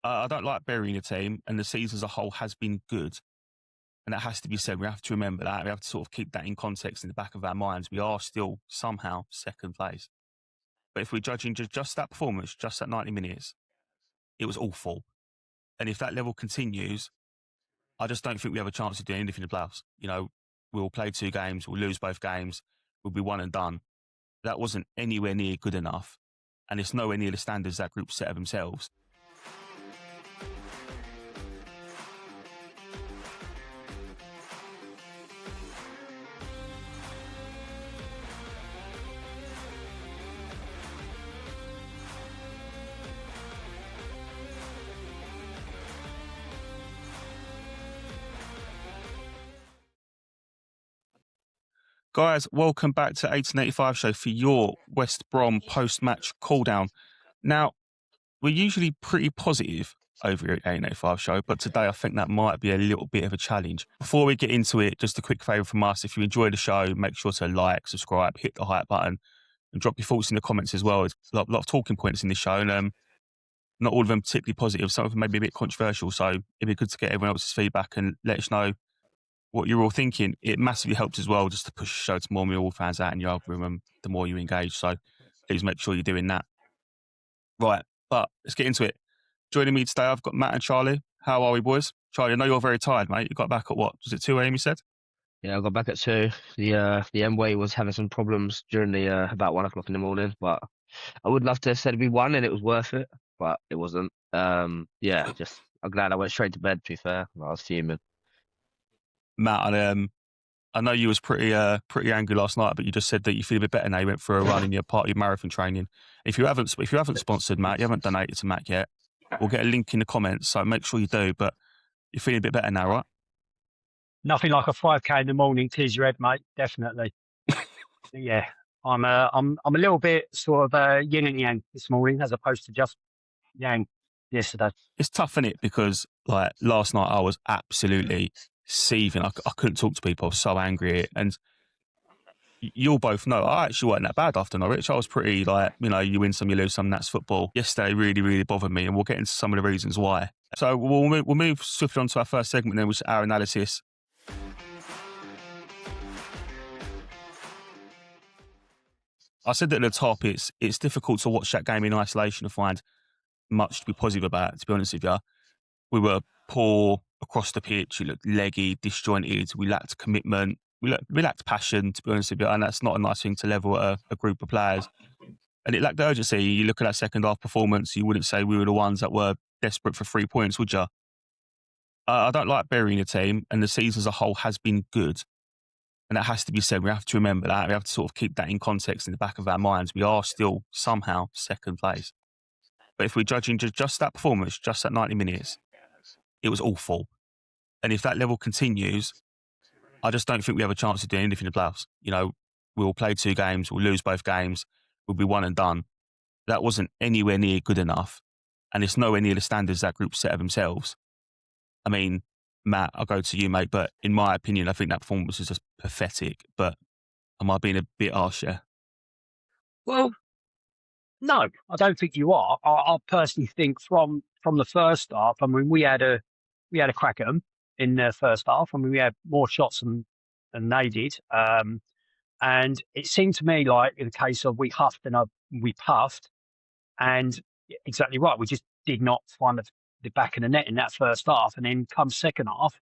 I don't like burying a team, and the season as a whole has been good. And that has to be said. We have to remember that. We have to sort of keep that in context in the back of our minds. We are still somehow second place. But if we're judging just that performance, just that 90 minutes, it was awful. And if that level continues, I just don't think we have a chance of doing anything in the playoffs. You know, we'll play 2 games, we'll lose both games, we'll be one and done. That wasn't anywhere near good enough. And it's nowhere near the standards that group set of themselves. Guys, welcome back to 1885 Show for your West Brom post-match call-down. Now, we're usually pretty positive over here at 1885 Show, but today I think that might be a little bit of a challenge. Before we get into it, just a quick favour from us. If you enjoy the show, make sure to like, subscribe, hit the hype button, and drop your thoughts in the comments as well. There's a lot of talking points in this show, and not all of them particularly positive. Some of them may be a bit controversial, so it'd be good to get everyone else's feedback and let us know what you're all thinking. It massively helps as well just to push the show to more Millwall fans out in your algorithm, the more you engage. So please make sure you're doing that. Right, but let's get into it. Joining me today, I've got Matt and Charlie. How are we, boys? Charlie, I know you're very tired, mate. You got back at what? Was it 2 a.m. you said? Yeah, I got back at 2. The M-Way was having some problems during the about 1 o'clock in the morning, but I would love to have said we won and it was worth it, but it wasn't. I'm glad I went straight to bed, to be fair. I was fuming. Matt, I know you was pretty angry last night, but you just said that you feel a bit better now. You went for a run in your part of your marathon training. If you haven't sponsored Matt, you haven't donated to Matt yet, we'll get a link in the comments, so make sure you do. But you're feeling a bit better now, right? Nothing like a 5K in the morning clears your head, mate. Definitely. Yeah, I'm a little bit sort of yin and yang this morning as opposed to just yang yesterday. It's tough, isn't it? Because like last night, I was absolutely seething. I couldn't talk to people. I was so angry. And you'll both know, I actually wasn't that bad after Norwich. I was pretty like, you win some, you lose some, that's football. Yesterday really, really bothered me, and we'll get into some of the reasons why. So we'll move swiftly on to our first segment then, which is our analysis. I said that at the top, it's difficult to watch that game in isolation and find much to be positive about, to be honest with you. We were poor across the pitch. We looked leggy, disjointed. We lacked commitment. We lacked passion, to be honest with you, and that's not a nice thing to level at a group of players. And it lacked urgency. You look at that second half performance, you wouldn't say we were the ones that were desperate for 3 points, would you? I don't like burying a team, and the season as a whole has been good. And that has to be said. We have to remember that. We have to sort of keep that in context in the back of our minds. We are still somehow second place. But if we're judging just that performance, just that 90 minutes, it was awful. And if that level continues, I just don't think we have a chance of doing anything in the playoffs. We'll play 2 games, we'll lose both games, we'll be one and done. That wasn't anywhere near good enough. And it's nowhere near the standards that group set of themselves. I mean, Matt, I'll go to you, mate, but in my opinion, I think that performance was just pathetic. But am I being a bit harsh here? Well, no, I don't think you are. I personally think from the first half, I mean, we had a crack at them in the first half. I mean, we had more shots than they did. And it seemed to me like in the case of we huffed and we puffed, and exactly right, we just did not find the back of the net in that first half. And then come second half,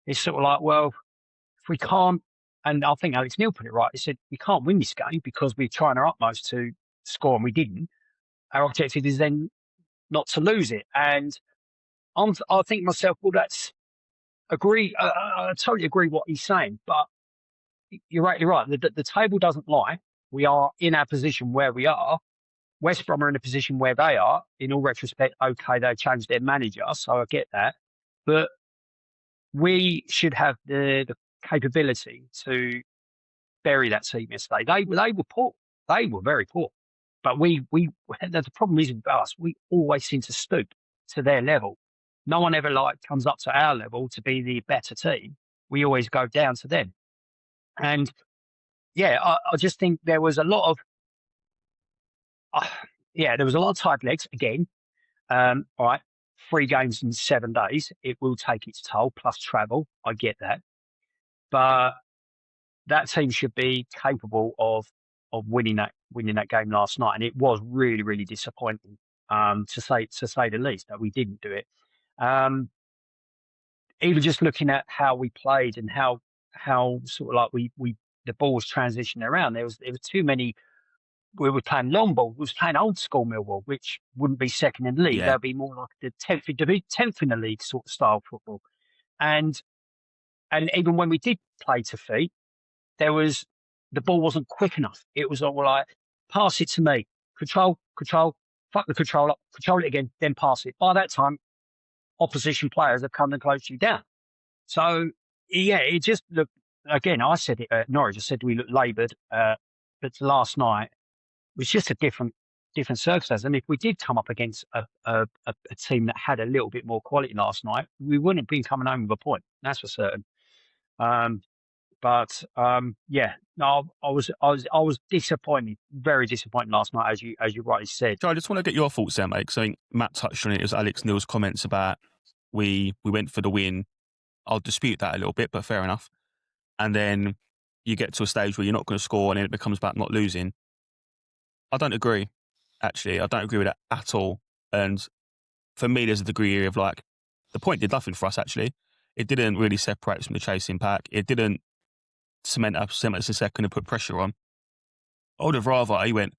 it's sort of like, well, if we can't, and I think Alex Neil put it right, he said, we can't win this game because we're trying our utmost to score and we didn't. Our objective is then not to lose it. And I think myself, well, I totally agree what he's saying, but you're right. The table doesn't lie. We are in our position where we are. West Brom are in a position where they are. In all retrospect, okay, they changed their manager, so I get that. But we should have the capability to bury that team yesterday. They were poor. They were very poor. But the problem is with us, we always seem to stoop to their level. No one ever comes up to our level to be the better team. We always go down to them. And yeah, I just think there was a lot of tight legs again. All right. 3 games in 7 days, it will take its toll, plus travel. I get that. But that team should be capable of winning that game last night. And it was really, really disappointing, to say the least, that we didn't do it. Even just looking at how we played and how sort of like the ball was transitioning around, there was too many. We were playing long ball. We was playing old school Millwall, which wouldn't be second in the league. Yeah. That'd be more like the 10th in the league sort of style football. And even when we did play to feet, the ball wasn't quick enough. It was all like, pass it to me, control, fuck the control up, control it again, then pass it. By that time, opposition players have come and closed you down. So yeah, it just looked, again, I said it at Norwich, I said we looked laboured, but last night was just a different circumstance. And if we did come up against a team that had a little bit more quality last night, we wouldn't have been coming home with a point. That's for certain. Yeah, no, I was disappointed, very disappointed last night, as you rightly said. So I just want to get your thoughts there, mate, because I think Matt touched on it. It was Alex Neil's comments about we went for the win. I'll dispute that a little bit, but fair enough. And then you get to a stage where you're not going to score and then it becomes about not losing. I don't agree, actually. I don't agree with that at all. And for me, there's a degree of like, the point did nothing for us, actually. It didn't really separate us from the chasing pack. It didn't cement us a second and put pressure on. I would have rather he went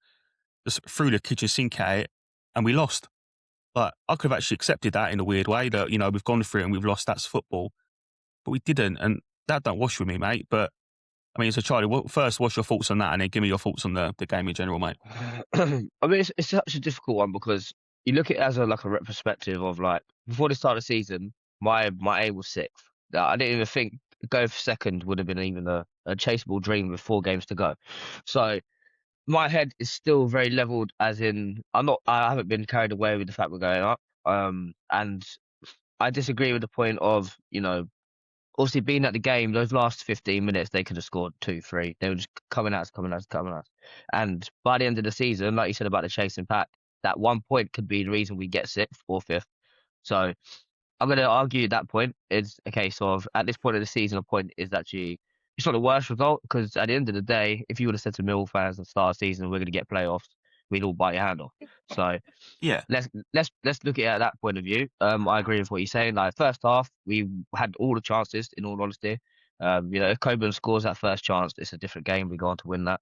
just through the kitchen sink at it and we lost. Like, I could have actually accepted that in a weird way that, you know, we've gone through it and we've lost, that's football. But we didn't, and that don't wash with me, mate. But, I mean, so Charlie, first, what's your thoughts on that? And then give me your thoughts on the game in general, mate. I mean, it's such a difficult one because you look at it as a retrospective of like, before the start of the season, my aim was 6th. I didn't even think going for second would have been even a chaseable dream with 4 games to go. So my head is still very leveled, as in I haven't been carried away with the fact we're going up. And I disagree with the point of, you know, obviously being at the game, those last 15 minutes, they could have scored 2-3. They were just coming at us. And by the end of the season, like you said about the chasing pack, that 1 point could be the reason we get 6th or 5th. So I'm going to argue that point is a case of, at this point of the season, a point is actually, it's not the worst result, because at the end of the day, if you would have said to Millwall fans at the start of the season, we're going to get playoffs, we'd all bite your hand off. So yeah, let's look at it at that point of view. I agree with what you're saying. Like, first half, we had all the chances, in all honesty. You know, if Coburn scores that first chance, it's a different game. We go on to win that.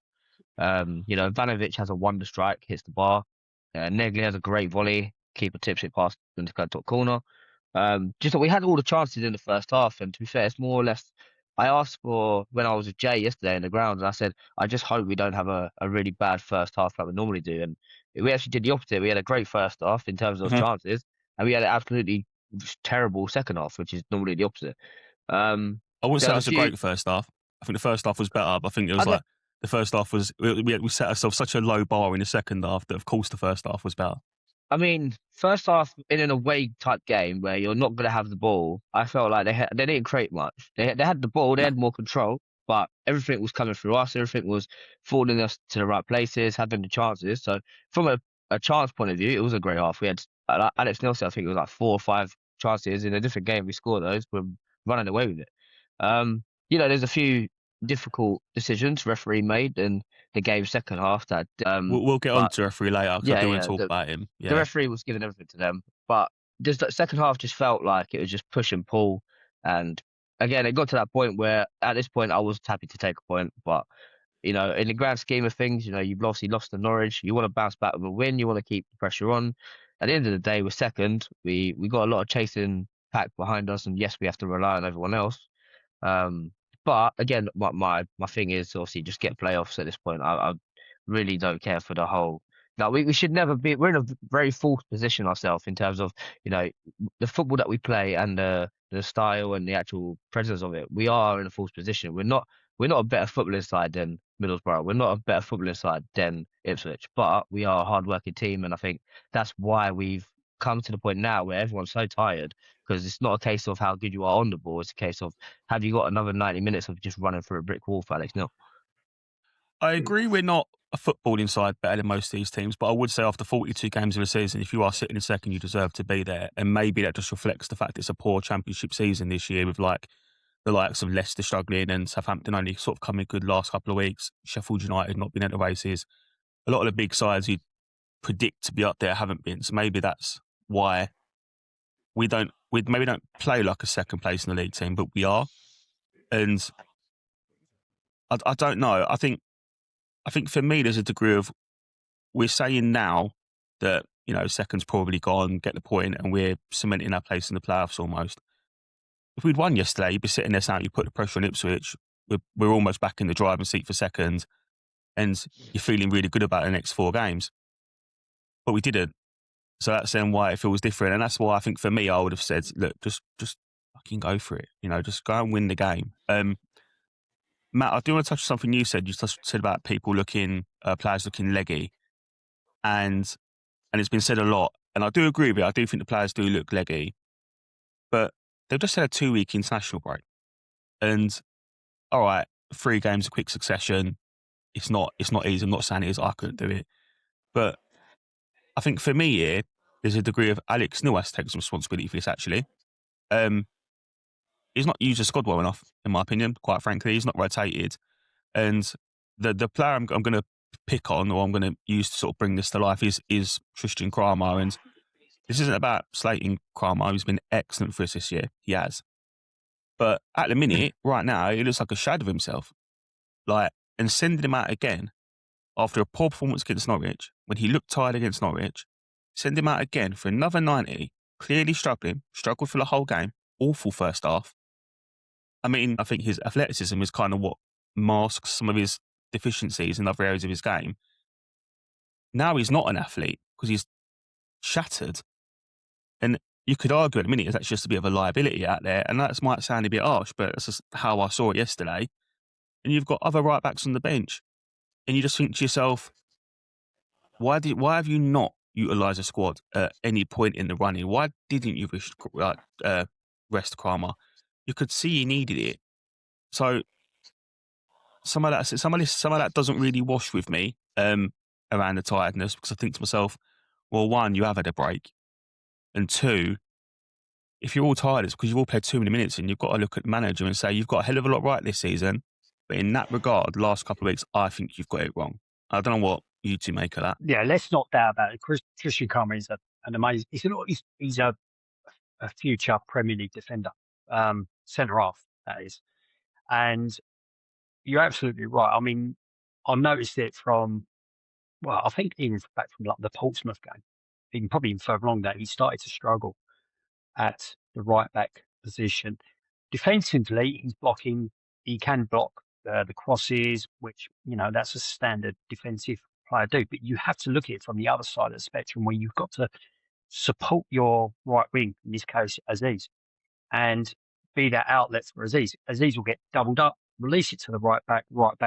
You know, Ivanovic has a wonder strike, hits the bar. Negli has a great volley. Keeper tips it past into the top corner. Just that we had all the chances in the first half, and to be fair, it's more or less. I asked for, when I was with Jay yesterday in the ground, and I said, I just hope we don't have a really bad first half like we normally do. And we actually did the opposite. We had a great first half in terms of chances, and we had an absolutely terrible second half, which is normally the opposite. I wouldn't say it was a great first half. I think the first half was better. But I think it was like the first half was we set ourselves such a low bar in the second half that of course the first half was better. I mean, first half in an away type game where you're not going to have the ball, I felt like they didn't create much. They had the ball, they had more control, but everything was coming through us. Everything was falling us to the right places, having the chances. So from a chance point of view, it was a great half. We had Alex Nelson, I think it was like 4 or 5 chances in a different game. We scored those. We're running away with it. You know, there's a few difficult decisions referee made in the game's second half that we'll get on to referee later, because I do want to talk about him. The referee was giving everything to them, but just the second half just felt like it was just push and pull. And again, it got to that point where at this point I was happy to take a point, but you know, in the grand scheme of things, you know, you've obviously lost to Norwich. You want to bounce back with a win. You want to keep the pressure on. At the end of the day, we're second. We got a lot of chasing pack behind us, and yes, we have to rely on everyone else. But again, my thing is obviously just get playoffs at this point. I really don't care for the whole. Like, we should never be. We're in a very false position ourselves in terms of, you know, the football that we play and the style and the actual presence of it. We are in a false position. We're not a better footballing side than Middlesbrough. We're not a better footballing side than Ipswich, but we are a hard-working team, and I think that's why we've come to the point now where everyone's so tired, because it's not a case of how good you are on the ball. It's a case of, have you got another 90 minutes of just running through a brick wall for Alex Neil? I agree. We're not a footballing side better than most of these teams, but I would say after 42 games of the season, if you are sitting in second, you deserve to be there. And maybe that just reflects the fact it's a poor Championship season this year, with like the likes of Leicester struggling and Southampton only sort of coming good last couple of weeks. Sheffield United not been at the races. A lot of the big sides you predict to be up there haven't been. So maybe that's why we maybe don't play like a second place in the league team, but we are. And I don't know. I think for me, there's a degree of, we're saying now that, you know, second's probably gone, get the point, and we're cementing our place in the playoffs almost. If we'd won yesterday, you'd be sitting there saying, you put the pressure on Ipswich, we're almost back in the driving seat for second, and you're feeling really good about the next 4 games. But we didn't. So that's then why it feels different. And that's why I think for me, I would have said, look, just fucking go for it. You know, just go and win the game. Matt, I do want to touch on something you said. You said about people players looking leggy. And it's been said a lot. And I do agree with it. I do think the players do look leggy. But they've just had a 2-week international break. And all right, 3 games of quick succession. It's not easy. I'm not saying it is. I couldn't do it. But I think for me here, there's a degree of Alex Neil has to take some responsibility for this, actually. He's not used the squad well enough, in my opinion, quite frankly. He's not rotated. And the player I'm going to pick on, or I'm going to use to sort of bring this to life, is Christian Kramer. And this isn't about slating Kramer. He's been excellent for us this year. He has. But at the minute, right now, he looks like a shadow of himself. And sending him out again after a poor performance against Norwich, when he looked tired against Norwich, send him out again for another 90, clearly struggled for the whole game, awful first half. I mean, I think his athleticism is kind of what masks some of his deficiencies in other areas of his game. Now he's not an athlete because he's shattered. And you could argue at the minute that's just a bit of a liability out there. And that might sound a bit harsh, but that's just how I saw it yesterday. And you've got other right backs on the bench. And you just think to yourself, why have you not utilised the squad at any point in the running? Why didn't you rest Kramer? You could see he needed it. So some of that doesn't really wash with me around the tiredness, because I think to myself, well, 1, you have had a break, and 2, if you're all tired, it's because you've all played too many minutes, and you've got to look at the manager and say you've got a hell of a lot right this season, but in that regard, last couple of weeks, I think you've got it wrong. I don't know what you two make of that. Yeah, let's not doubt about it. Christian Kramer is an amazing. He's a future Premier League defender, centre half, that is. And you're absolutely right. I mean, I noticed it I think even back from like the Portsmouth game, even probably even further along that, he started to struggle at the right back position. Defensively, he can block the crosses, which, you know, that's a standard defensive player do. But you have to look at it from the other side of the spectrum, where you've got to support your right wing, in this case, Aziz, and be that outlet for Aziz. Aziz will get doubled up, release it to the right back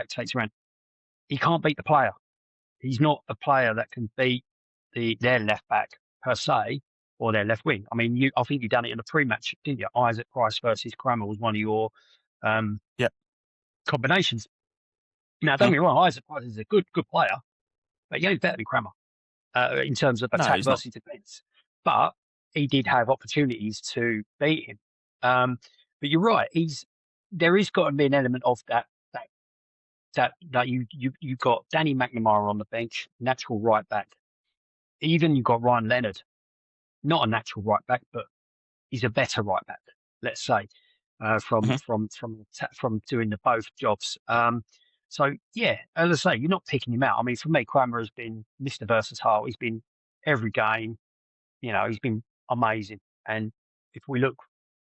takes around. He can't beat the player. He's not a player that can beat their left back per se, or their left wing. I mean, I think you done it in a pre-match, didn't you? Isaac Price versus Kramer was one of your combinations. Now, don't get me wrong, Isaac Price is a good player, but he ain't better than Kramer in terms of attack versus defence. But he did have opportunities to beat him. But you're right, there is got to be an element of that you've got Danny McNamara on the bench, natural right back. Even you've got Ryan Leonard, not a natural right back, but he's a better right back, let's say, from doing the both jobs. So yeah, as I say, you're not picking him out. I mean, for me, Kramer has been Mr. Versatile. He's been every game. You know, he's been amazing. And if we look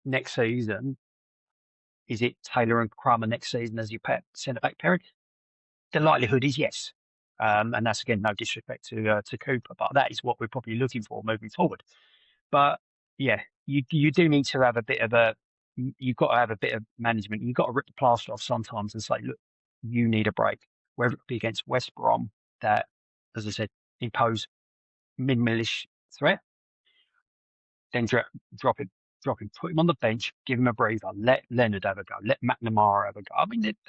next season, is it Taylor and Kramer next season as your centre back pairing? The likelihood is yes. And that's, again, no disrespect to Cooper, but that is what we're probably looking for moving forward. But yeah, you do need to have you've got to have a bit of management. You've got to rip the plaster off sometimes and say, look, you need a break. Whether it be against West Brom, that, as I said, impose minimal-ish threat, then drop him, put him on the bench, give him a breather, let Leonard have a go, let McNamara have a go. I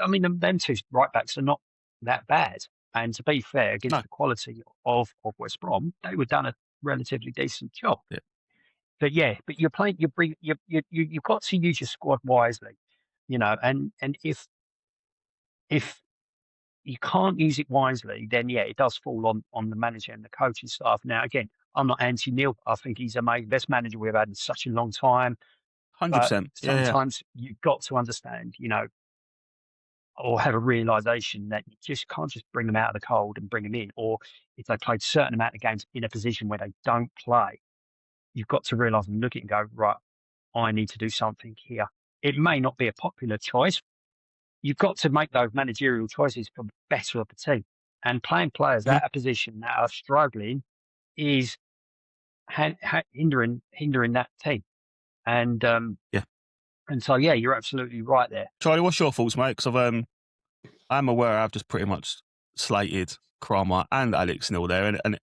mean, them two right backs are not that bad. And to be fair, against No. the quality of West Brom, they were done a relatively decent job. Yeah. But you're playing. You've got to use your squad wisely, And if you can't use it wisely, then it does fall on the manager and the coaching staff. Now, again, I'm not anti Neil. I think he's amazing, best manager we've had in such a long time. 100%. Yeah. Sometimes you've got to understand, or have a realization that you just can't just bring them out of the cold and bring them in. Or if they played a certain amount of games in a position where they don't play, you've got to realize and look at it and go, right, I need to do something here. It may not be a popular choice. You've got to make those managerial choices for the better of the team. And playing players Mhm. out of position that are struggling is hindering that team. And Yeah. And so you're absolutely right there. Charlie, what's your thoughts, mate? Because I'm aware I've just pretty much slated Kramer and Alex Neil there, and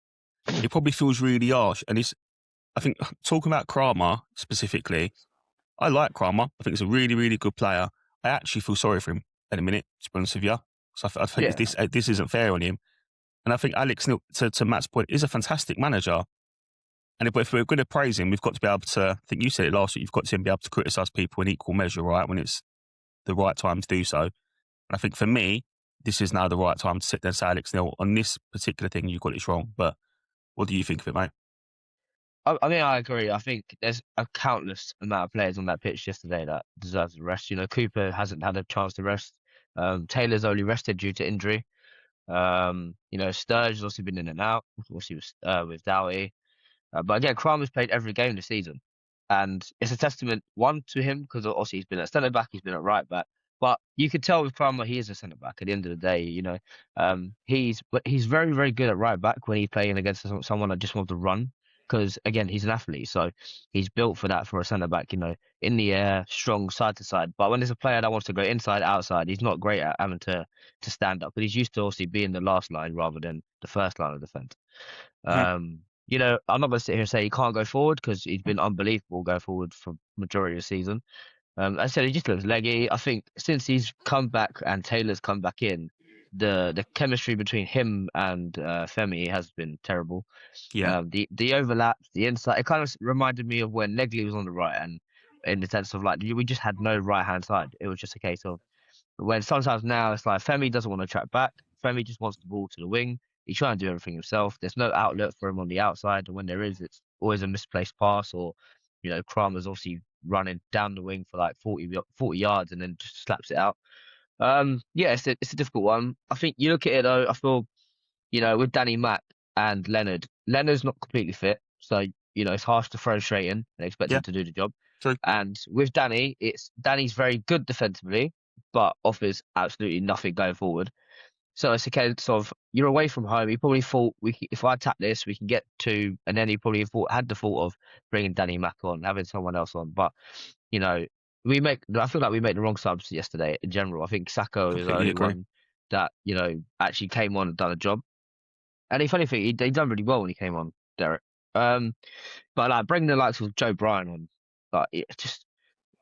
it probably feels really harsh. And I think talking about Kramer specifically, I like Kramer. I think he's a really, really good player. I actually feel sorry for him in a minute, to be honest with you. So I think this isn't fair on him. And I think Alex Neil, to Matt's point, is a fantastic manager. And if we're going to praise him, we've got to be able to, I think you said it last week, you've got to be able to criticise people in equal measure, right, when it's the right time to do so. And I think for me, this is now the right time to sit there and say, Alex Neil, on this particular thing, you got it wrong. But what do you think of it, mate? I mean, I agree. I think there's a countless amount of players on that pitch yesterday that deserves a rest. Cooper hasn't had a chance to rest. Taylor's only rested due to injury. Sturge has also been in and out, obviously with Doughty. But again, Kramer's played every game this season. And it's a testament, one, to him, because obviously he's been at centre back, he's been at right back. But you could tell with Kramer, he is a centre back at the end of the day. He's very, very good at right back when he's playing against someone that just wants to run. Because again, he's an athlete, so he's built for that for a centre back. In the air, strong side to side. But when there's a player that wants to go inside, outside, he's not great at having to stand up. But he's used to obviously being the last line rather than the first line of defence. I'm not going to sit here and say he can't go forward because he's been unbelievable going forward for majority of the season. As I said, he just looks leggy. I think since he's come back and Taylor's come back in, the chemistry between him and Femi has been terrible. Yeah. The overlaps, the insight, it kind of reminded me of when Negley was on the right, and in the sense of like we just had no right hand side. It was just a case of when sometimes now it's like Femi doesn't want to track back. Femi just wants the ball to the wing. He's trying to do everything himself. There's no outlet for him on the outside, and when there is, it's always a misplaced pass, or Kramer's obviously running down the wing for like 40 yards and then just slaps it out. It's a difficult one. I think you look at it though, I feel, with Danny Mack and Leonard's not completely fit, so it's harsh to throw straight in and expect him to do the job. True. And with Danny's very good defensively, but offers absolutely nothing going forward. So it's a case of you're away from home. He probably thought if I tap this, we can get two, and then he probably had the thought of bringing Danny Mack on, having someone else on. But I feel like we made the wrong subs yesterday in general. I think Sacco is the only one that actually came on and done a job. And the funny thing, he done really well when he came on, Derek. But like bringing the likes of Joe Bryan on, like it just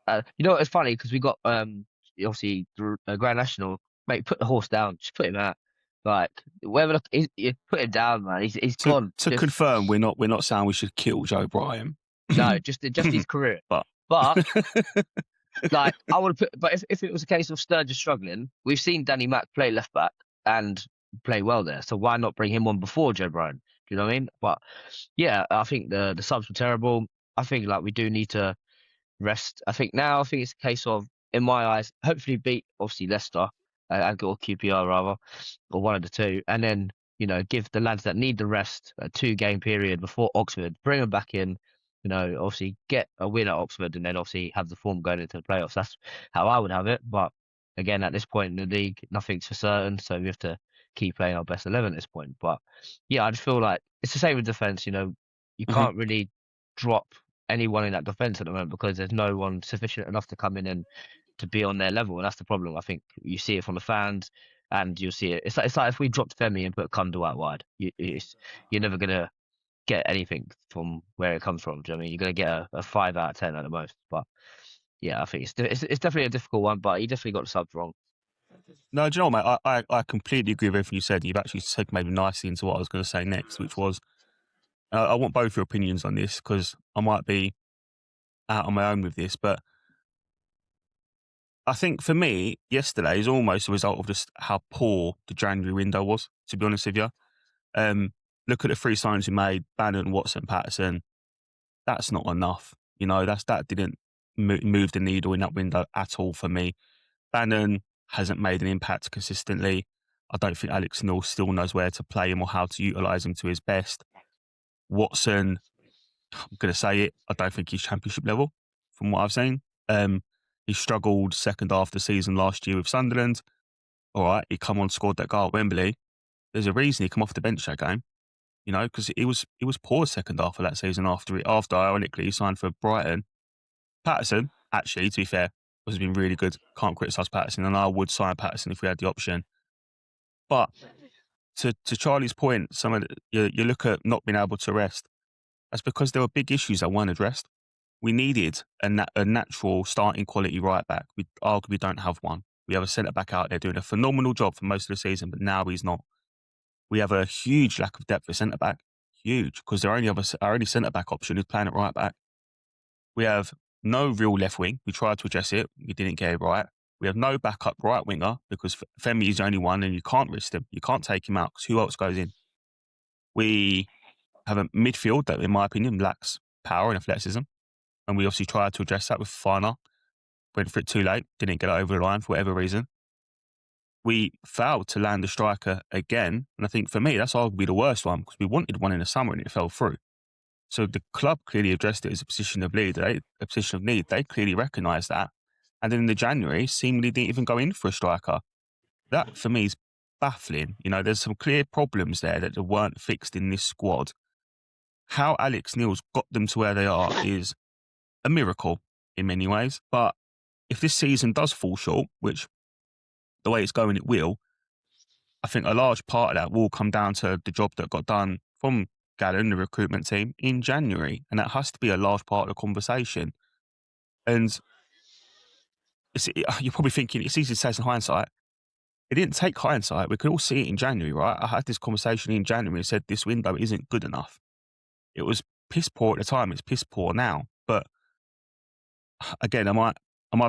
it's funny because we got obviously the Grand National. Mate, put the horse down. Just put him out. Like whether you put him down, man. He's gone. To confirm, we're not saying we should kill Joe Bryan. No, just his career. But like I would put. But if it was a case of Sturgis struggling, we've seen Danny Mack play left back and play well there. So why not bring him on before Joe Bryan? Do you know what I mean? But yeah, I think the subs were terrible. I think like we do need to rest. I think it's a case of, in my eyes, hopefully beat obviously Leicester. And QPR rather, or one of the two, and then give the lads that need the rest a 2-game period before Oxford, bring them back in, obviously get a win at Oxford, and then obviously have the form going into the playoffs. That's how I would have it. But again, at this point in the league, nothing's for certain, so we have to keep playing our best 11 at this point. But yeah, I just feel like it's the same with defence. You can't really drop anyone in that defence at the moment because there's no one sufficient enough to come in and to be on their level, and that's the problem. I think you see it from the fans, and you'll see it. It's like if we dropped Femi and put Kundu out wide, you're never gonna get anything from where it comes from. Do you know what I mean? You're gonna get a 5 out of 10 at the most. But yeah, I think it's definitely a difficult one. But he definitely got the subs wrong. No, do you know what, mate? I completely agree with everything you said. You've actually segued nicely into what I was going to say next, which was I want both your opinions on this because I might be out on my own with this, but I think for me, yesterday is almost a result of just how poor the January window was, to be honest with you. Look at the 3 signings we made, Bannon, Watson, Patterson. That's not enough. You know, that didn't move the needle in that window at all for me. Bannon hasn't made an impact consistently. I don't think Alex Neil still knows where to play him or how to utilise him to his best. Watson, I'm going to say it, I don't think he's championship level from what I've seen. He struggled second half of the season last year with Sunderland. All right, he come on, scored that goal at Wembley. There's a reason he come off the bench that game, you know, because it was poor second half of that season after ironically he signed for Brighton. Patterson, actually, to be fair, has been really good. Can't criticise Patterson, and I would sign Patterson if we had the option. But to Charlie's point, you look at not being able to rest. That's because there were big issues that weren't addressed. We needed a natural starting quality right back. We arguably don't have one. We have a centre back out there doing a phenomenal job for most of the season, but now he's not. We have a huge lack of depth at centre back, huge, because our only centre back option is playing at right back. We have no real left wing. We tried to address it, we didn't get it right. We have no backup right winger because Femi is the only one, and you can't risk him. You can't take him out because who else goes in? We have a midfield that, in my opinion, lacks power and athleticism. And we obviously tried to address that with Fana. Went for it too late, didn't get it over the line for whatever reason. We failed to land a striker again. And I think for me, that's arguably the worst one because we wanted one in the summer and it fell through. So the club clearly addressed it as a position of need. They clearly recognised that. And then in the January, seemingly didn't even go in for a striker. That for me is baffling. You know, there's some clear problems there that weren't fixed in this squad. How Alex Neil's got them to where they are is a miracle in many ways. But if this season does fall short, which the way it's going, it will, I think a large part of that will come down to the job that got done from Gallon, the recruitment team, in January. And that has to be a large part of the conversation. And you're probably thinking, it's easy to say in hindsight. It didn't take hindsight. We could all see it in January, right? I had this conversation in January and said this window isn't good enough. It was piss poor at the time. It's piss poor now. But again, am I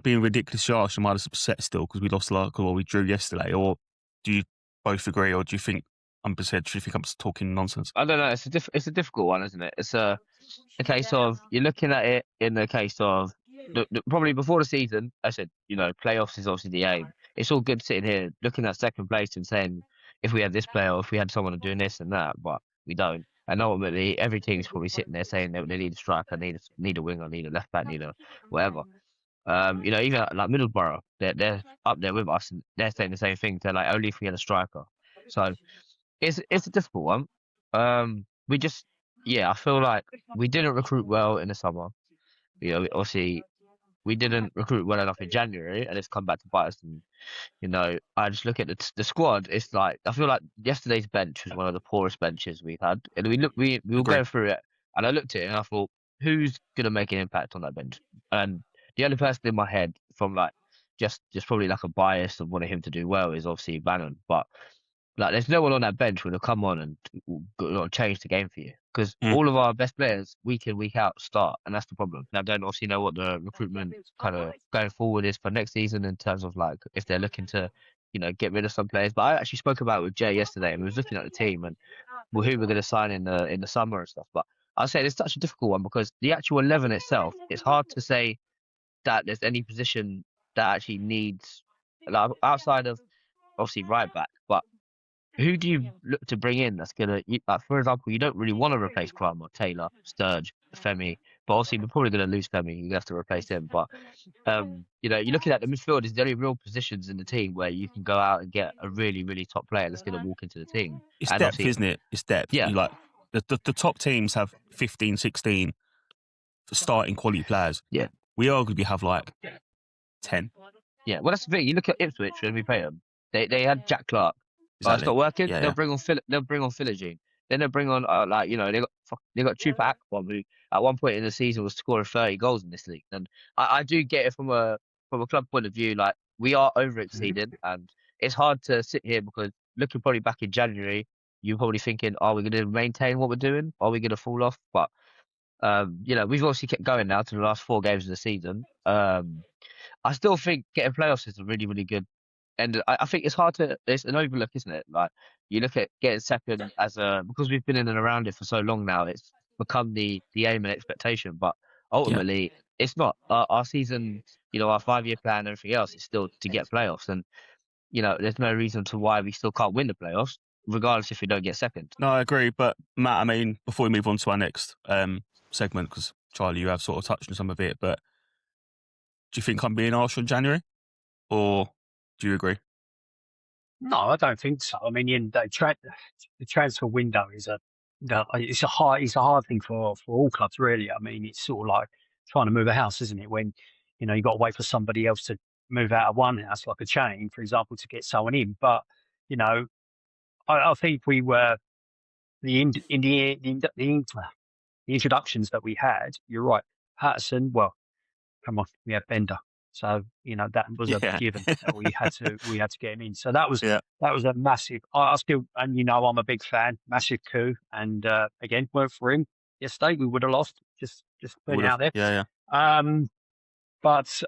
being ridiculously harsh? Am I just upset still because we lost or we drew yesterday? Or do you both agree? Or do you think I'm upset? Do you think I'm just talking nonsense? I don't know. It's a difficult one, isn't it? It's a case of you're looking at it in the case of probably before the season. I said, you know, playoffs is obviously the aim. It's all good sitting here looking at second place and saying if we had this player or if we had someone doing this and that, but we don't. And ultimately, every team's probably sitting there saying they need a striker, need a winger, need a left back, need a whatever. You know, even like Middlesbrough, they're up there with us, and they're saying the same thing. They're like, only if we had a striker. So it's a difficult one. We just, I feel like we didn't recruit well in the summer. You know, obviously we didn't recruit well enough in January, and it's come back to bite us. And you know, I just look at the squad. It's like I feel like yesterday's bench was one of the poorest benches we've had, and we were going through it, and I looked at it and I thought, who's gonna make an impact on that bench? And the only person in my head from like just probably like a bias of wanting him to do well is obviously Bannon, but like there's no one on that bench who will come on and change the game for you because all of our best players week in week out start, and that's the problem. Now I don't obviously know what the recruitment kind of going forward is for next season in terms of like if they're looking to, you know, get rid of some players. But I actually spoke about it with Jay yesterday, and we was looking at the team and who we're going to sign in the summer and stuff. But I say it's such a difficult one because the actual 11 itself, it's hard to say that there's any position that actually needs like, outside of obviously right back, but who do you look to bring in that's going to, like, for example, you don't really want to replace Kramer, Taylor, Sturge, Femi, but obviously we're probably going to lose Femi. You have to replace him. But, you know, you're looking at the midfield is the only real positions in the team where you can go out and get a really, really top player that's going to walk into the team. It's and depth, isn't it? It's depth. Yeah. You like the top teams have 15, 16 starting quality players. Yeah. We arguably have like 10. Yeah. Well, that's the thing. You look at Ipswich when we play them. They had Jack Clark. Exactly. It's not working. Yeah, they'll bring on Philogene. Then they'll bring on like you know they got Chupa Akpom, who at one point in the season was scoring 30 goals in this league. And I do get it from a club point of view. Like we are over exceeding, and it's hard to sit here because looking probably back in January, you're probably thinking, are we going to maintain what we're doing? Are we going to fall off? But we've obviously kept going now to the last 4 games of the season. I still think getting playoffs is a really, really good. And I think it's an overlook, isn't it? Like you look at getting second because we've been in and around it for so long now, it's become the aim and expectation. But ultimately, it's not. Our season, our 5-year plan and everything else is still to get playoffs. And, there's no reason to why we still can't win the playoffs, regardless if we don't get second. No, I agree. But Matt, I mean, before we move on to our next segment, because Charlie, you have sort of touched on some of it, but do you think I'm being harsh on January? Or do you agree? No, I don't think so. I mean, the transfer window is it's a hard thing for all clubs, really. I mean, it's sort of like trying to move a house, isn't it? When you got to wait for somebody else to move out of one house, like a chain, for example, to get someone in. But I think we were the introductions that we had. You're right, Patterson. Well, come on, we had Bender. So that was a given that we had to get him in. So that was a massive. I still, and I'm a big fan, massive coup. And again, weren't for him yesterday, we would have lost. Just putting it out there. But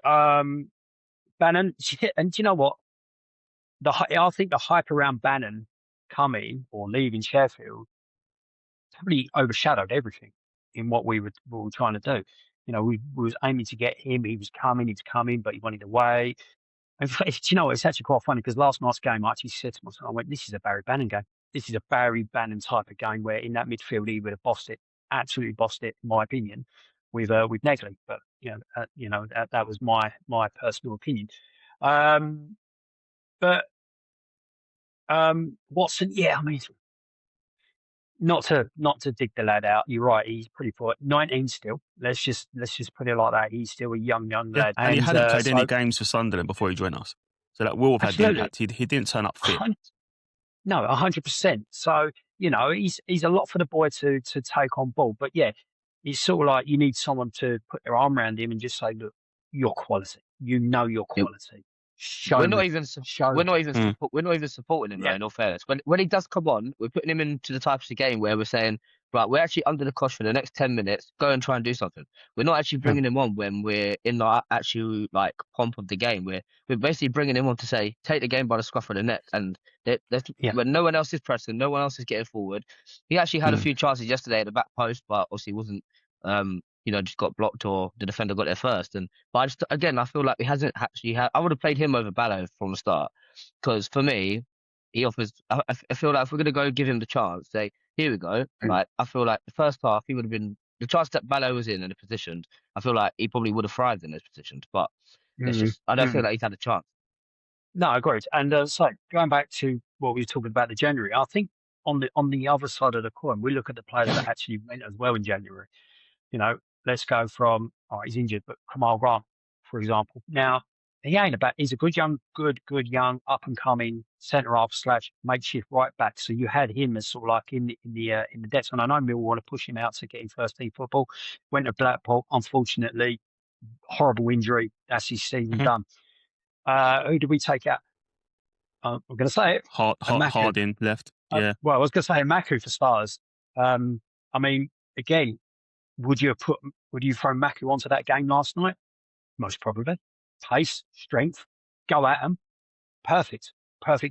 Bannon, and do you know what? I think the hype around Bannon coming or leaving Sheffield probably overshadowed everything in what we were trying to do. We was aiming to get him. He was coming, but he wanted to wait. And it's actually quite funny because last night's game, I actually said to myself, I went, this is a Barry Bannon game. This is a Barry Bannon type of game where in that midfield, he would have bossed it, absolutely bossed it, in my opinion, with Negley. But, that was my personal opinion. But Watson, I mean, not to dig the lad out. You're right. He's pretty poor. 19 still. Let's just put it like that. He's still a young lad. And he hadn't played any games for Sunderland before he joined us. So that will have had the impact. He didn't turn up fit. No, 100%. So, he's a lot for the boy to take on board. But it's sort of like you need someone to put their arm around him and just say, look, you're quality. Your quality. We're not even supporting him, though, in all fairness. When he does come on, we're putting him into the types of game where we're saying, right, we're actually under the cosh for the next 10 minutes, go and try and do something. We're not actually bringing him on when we're in the actual pomp of the game. We're basically bringing him on to say, take the game by the scruff of the neck. And when no one else is pressing, no one else is getting forward. He actually had a few chances yesterday at the back post, but obviously wasn't just got blocked or the defender got there first. But I feel like he hasn't actually had. I would have played him over Ballo from the start because for me, he offers. I feel like if we're going to go give him the chance, say, here we go. Like I feel like the first half he would have been the chance that Ballo was in and positioned. I feel like he probably would have thrived in those positions, but I don't feel like he's had a chance. No, I agree. And so going back to what we were talking about the January, I think on the other side of the coin, we look at the players that actually went as well in January. Let's go from, he's injured, but Kamal Grant, for example. Now, he's a good young, up and coming centre half / makeshift right back. So you had him as sort of like in the depths. And I know Millwall want to push him out to get him first team football. Went to Blackpool, unfortunately, horrible injury. That's his season done. Who did we take out? I'm going to say it. Harding left. Yeah. Well, I was going to say Maku for starters. I mean, again, would you throw Maku onto that game last night? Most probably. Pace, strength, go at him. Perfect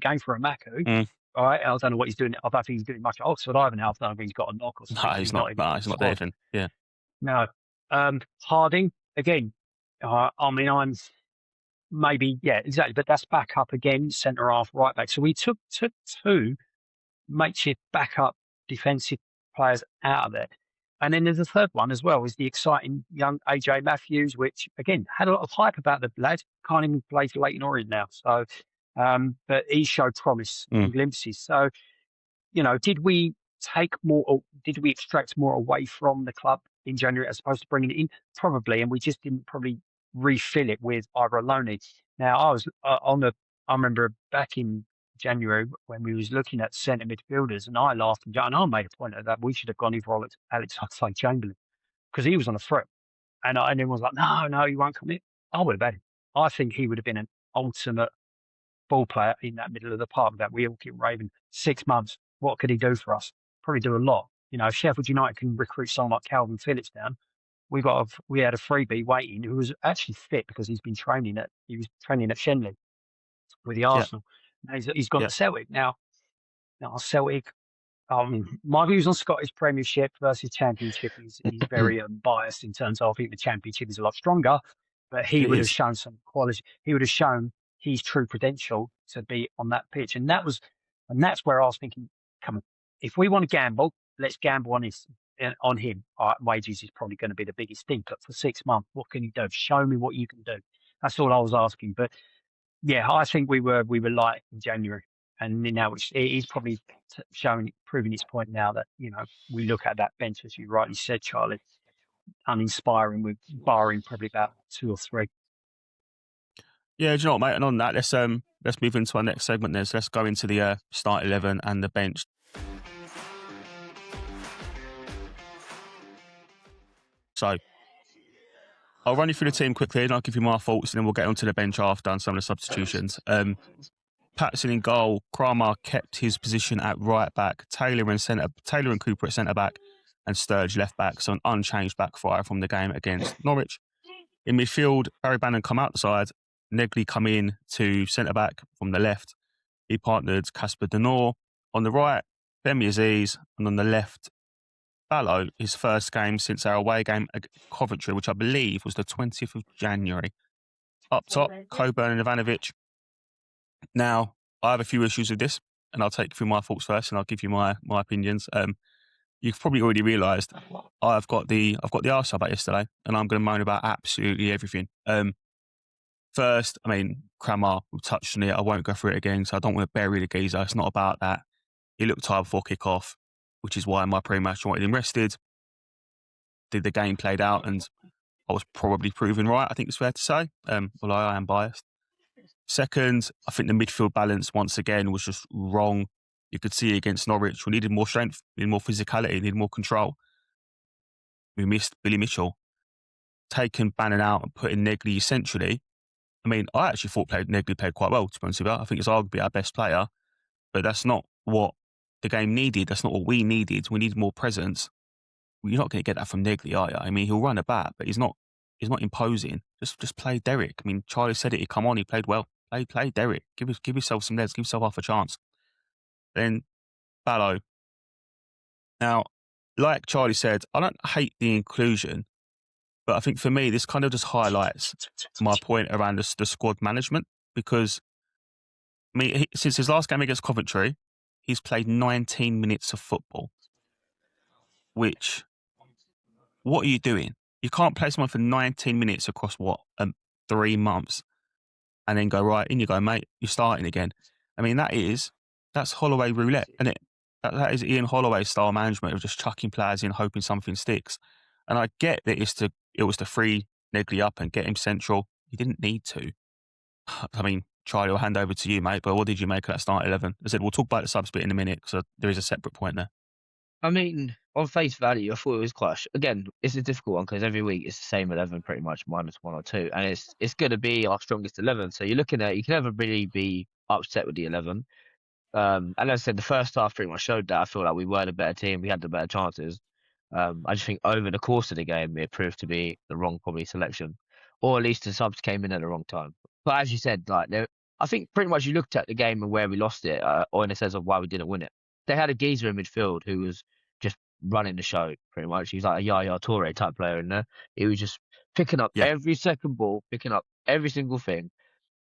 game for a Maku. All right, I don't know what he's doing. I don't think he's doing much at Oxford either now. I don't think he's got a knock or something. No, he's not there even. Yeah. No. Harding, again, I mean, I'm maybe, exactly. But that's back up again, centre half, right back. So we took two makeshift backup defensive players out of there. And then there's a third one as well, is the exciting young AJ Matthews, which, again, had a lot of hype about the lad. Can't even play for Leyton Orient now. So, but he showed promise and glimpses. So, did we extract more away from the club in January as opposed to bringing it in? Probably. And we just didn't probably refill it with either Aloni. Now, I was I remember back in January when we was looking at centre midfielders, and I laughed and I made a point of that we should have gone in for Alex Oxlade-Chamberlain because he was on a threat, and everyone was like, no, he won't come in. I would have had him. I think he would have been an ultimate ball player in that middle of the park that we all keep raving. 6 months. What could he do for us? Probably do a lot. You know, if Sheffield United can recruit someone like Calvin Phillips down, we had a freebie waiting who was actually fit because he was training at Shenley with the Yeah, Arsenal. Now he's gone yeah, to Celtic. Now Celtic. My views on Scottish Premiership versus Championship is very biased in terms of I think the Championship is a lot stronger, but he it would have is. shown some quality. He would have shown his true potential to be on that pitch, and that's where I was thinking, come on, if we want to gamble, let's gamble on him. All right, wages is probably going to be the biggest thing, but for 6 months, what can you do? Show me what you can do. That's all I was asking. But yeah, I think we were light in January, and now he's probably proving his point now that we look at that bench as you rightly said, Charlie, uninspiring with barring probably about 2 or 3. Yeah, do you know what, mate? And on that, let's move into our next segment. Then, so let's go into the start 11 and the bench. So I'll run you through the team quickly, and I'll give you my thoughts, and then we'll get onto the bench after and some of the substitutions. Patson in goal. Kramer kept his position at right back. Taylor and Cooper at centre back, and Sturge left back. So an unchanged back five from the game against Norwich. In midfield, Barry Bannon come out the side. Negley come in to centre back from the left. He partnered Casper Denor. On the right, Femi Aziz, and on the left, Ballo, his first game since our away game at Coventry, which I believe was the 20th of January. Up top, Coburn and Ivanovic. Now, I have a few issues with this, and I'll take you through my thoughts first, and I'll give you my opinions. You've probably already realised I've got the arse about yesterday, and I'm going to moan about absolutely everything. First, I mean, Kramer, we touched on it. I won't go through it again, so I don't want to bury the geezer. It's not about that. He looked tired before kick-off, which is why in my pre-match I wanted him rested. The game played out, and I was probably proven right, I think it's fair to say, although I am biased. Second, I think the midfield balance, once again, was just wrong. You could see against Norwich, we needed more strength, needed more physicality, needed more control. We missed Billy Mitchell. Taking Bannon out and putting Negley centrally, I mean, I actually thought Negley played quite well, to be honest with you. I think it's arguably our best player, but that's not what the game needed. That's not what we needed. We needed more presence. Well, you're not going to get that from Negley, are you? I mean, he'll run about, but he's not imposing. Just play Derek. I mean, Charlie said it. He come on. He played well. Play Derek. Give yourself some legs. Give yourself half a chance. Then Ballo. Now, like Charlie said, I don't hate the inclusion, but I think for me, this kind of just highlights my point around the squad management, because I mean, since his last game against Coventry, he's played 19 minutes of football, which, what are you doing? You can't play someone for 19 minutes across 3 months and then go, right, in you go, mate, you're starting again. I mean, that's Holloway roulette, isn't it? That is Ian Holloway's style management of just chucking players in, hoping something sticks. And I get that it was to free Negley up and get him central. He didn't need to. I mean, Charlie, I'll hand over to you, mate, but what did you make of that start 11? I said, we'll talk about the subs bit in a minute, because there is a separate point there. I mean, on face value, I thought it was quite. Again, it's a difficult one because every week it's the same 11, pretty much minus 1 or 2, and it's going to be our strongest 11. So you're looking at, you can never really be upset with the 11. And as I said, the first half pretty much showed that. I feel like we were the better team, we had the better chances. I just think over the course of the game, it proved to be the wrong probably selection, or at least the subs came in at the wrong time. But as you said, like I think pretty much you looked at the game and where we lost it, or in a sense of why we didn't win it. They had a geezer in midfield who was just running the show, pretty much. He was like a Yaya Toure type player in there. He was just picking up every second ball, picking up every single thing,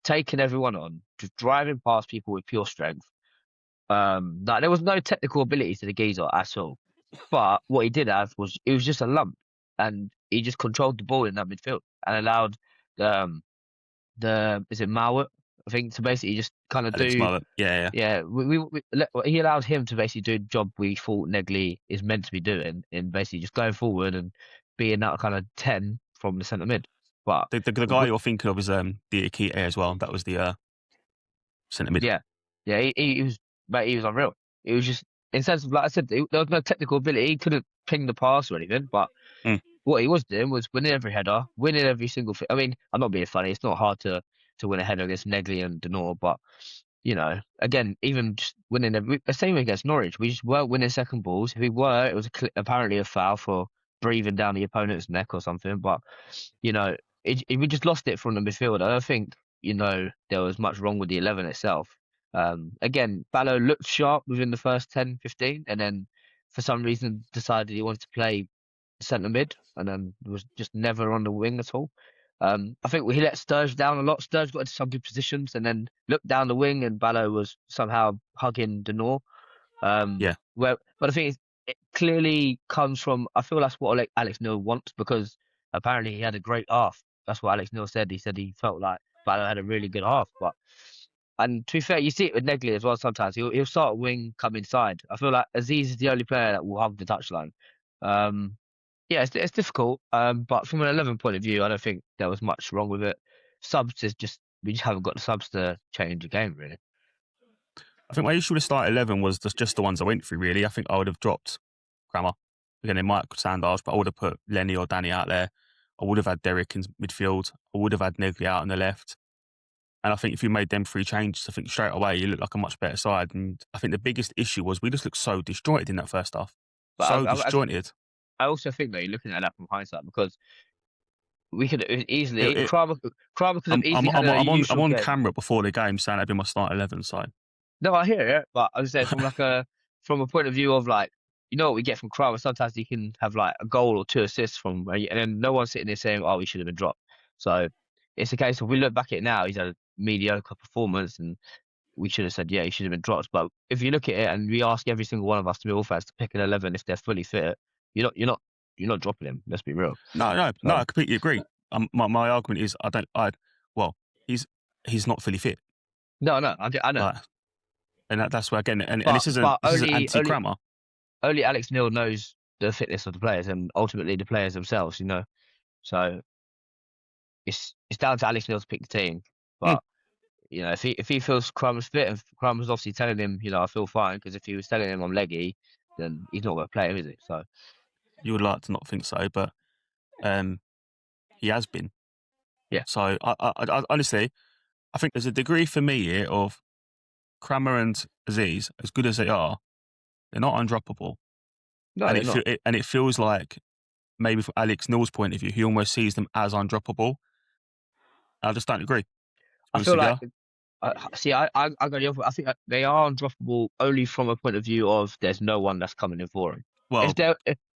taking everyone on, just driving past people with pure strength. Like there was no technical ability to the geezer at all. But what he did have was, it was just a lump, and he just controlled the ball in that midfield and allowed is it Mowat, I think, to basically just kind of do. Yeah. He allowed him to basically do the job we thought Negley is meant to be doing, in basically just going forward and being that kind of 10 from the centre mid. But the guy you're thinking of is Diakite as well. That was the centre mid. Yeah, he was, but he was unreal. It was just, in sense of, like I said, there was no technical ability. He couldn't ping the pass or anything, but what he was doing was winning every header, winning every single thing. I mean, I'm not being funny. It's not hard to win a header against Negley and Denor, but again, even just winning the same against Norwich, we just weren't winning second balls. If we were, it was apparently a foul for breathing down the opponent's neck or something. But we just lost it from the midfield. I don't think there was much wrong with the 11 itself. Again, Ballo looked sharp within the first 10, 15, and then for some reason decided he wanted to play centre mid, and then was just never on the wing at all. I think he let Sturge down a lot. Sturge got into some good positions and then looked down the wing, and Ballo was somehow hugging Denor. But I think it clearly comes from. I feel that's what Alex Neil wants, because apparently he had a great half. That's what Alex Neil said. He said he felt like Ballo had a really good half. And to be fair, you see it with Negley as well. Sometimes he'll start a wing, come inside. I feel like Aziz is the only player that will hug the touchline. It's difficult. But from an 11 point of view, I don't think there was much wrong with it. Subs is we just haven't got the subs to change the game, really. I think my issue with start 11 was just the ones I went through, really. I think I would have dropped Crammer. Again, it might sound harsh, but I would have put Lenny or Danny out there. I would have had Derek in midfield. I would have had Negley out on the left. And I think if you made them 3 changes, I think straight away you look like a much better side. And I think the biggest issue was we just looked so disjointed in that first half. Disjointed. I also think that you're looking at that from hindsight, because we could easily Kramer could have easily had a usual I'm on game. camera before the game saying that'd be my start 11 side. No, I hear it, but I was saying from a point of view of what we get from Kramer. Sometimes he can have a goal or 2 assists and then no one's sitting there saying, "Oh, he should have been dropped." So it's a case of, we look back at it now, he's had a mediocre performance, and we should have said, yeah, he should have been dropped. But if you look at it, and we ask every single one of us Millwall fans to pick an 11 if they're fully fit, you're not dropping him. Let's be real. No, I completely agree. My argument is he's not fully fit. No, I know. And that's where, again, and this isn't anti-Crammer. Only Alex Neil knows the fitness of the players, and ultimately the players themselves, So it's down to Alex Neil to pick the team. But if he feels Crammer's fit, and Crammer's obviously telling him, I feel fine, because if he was telling him I'm leggy, then he's not going to play him, is he? So you would like to not think so, but he has been. Yeah. So I honestly, I think there's a degree for me here of Crammer and Aziz, as good as they are, they're not undroppable. No, and it feels like, maybe from Alex Neil's point of view, he almost sees them as undroppable. I just don't agree. I feel like, I go the opposite. I think they are undroppable only from a point of view of there's no one that's coming in for him. Well,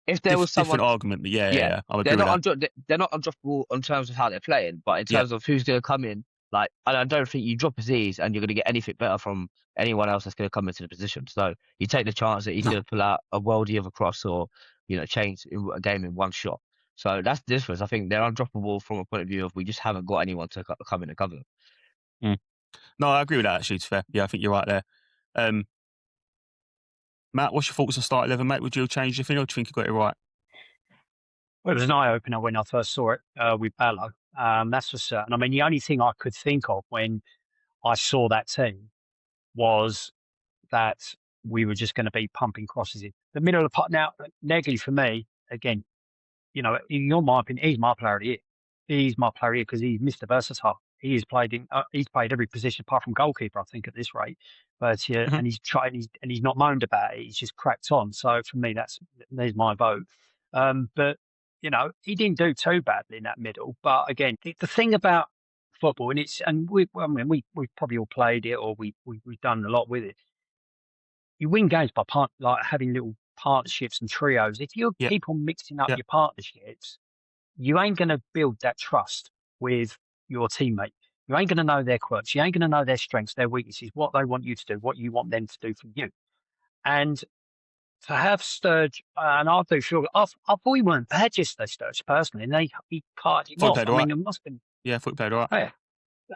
if there was someone, different argument, but yeah, I would agree with that. They're not undroppable in terms of how they're playing, but in terms of who's going to come in. I don't think you drop Aziz and you're going to get anything better from anyone else that's going to come into the position. So you take the chance that he's going to pull out a worldie of a cross, or change a game in one shot. So that's the difference. I think they're undroppable from a point of view of we just haven't got anyone to come in and cover them. No, I agree with that, actually, it's fair. Yeah, I think you're right there. Matt, what's your thoughts on start 11, mate? Would you have changed anything, or do you think you got it right? Well, it was an eye-opener when I first saw it with Ballo. That's for certain. I mean, the only thing I could think of when I saw that team was that we were just going to be pumping crosses in the middle of the pot. Now, Negley, for me, again, in your my opinion, he's my player of the year. He's my player of the year because he's Mr. Versatile. He's played every position apart from goalkeeper, I think, at this rate. But and he's tried, and he's not moaned about it. He's just cracked on. So for me, there's my vote. But he didn't do too badly in that middle. But again, the thing about football, we've probably all played it, or we've done a lot with it. You win games by having little partnerships and trios. If you keep on mixing up your partnerships, you ain't going to build that trust with your teammate. You ain't going to know their quirks. You ain't going to know their strengths, their weaknesses, what they want you to do, what you want them to do for you. And to have Sturge, and I do feel, I thought he weren't bad yesterday, Sturge, personally, and he carted him off. I mean, it must have been. Yeah, I thought he played all right.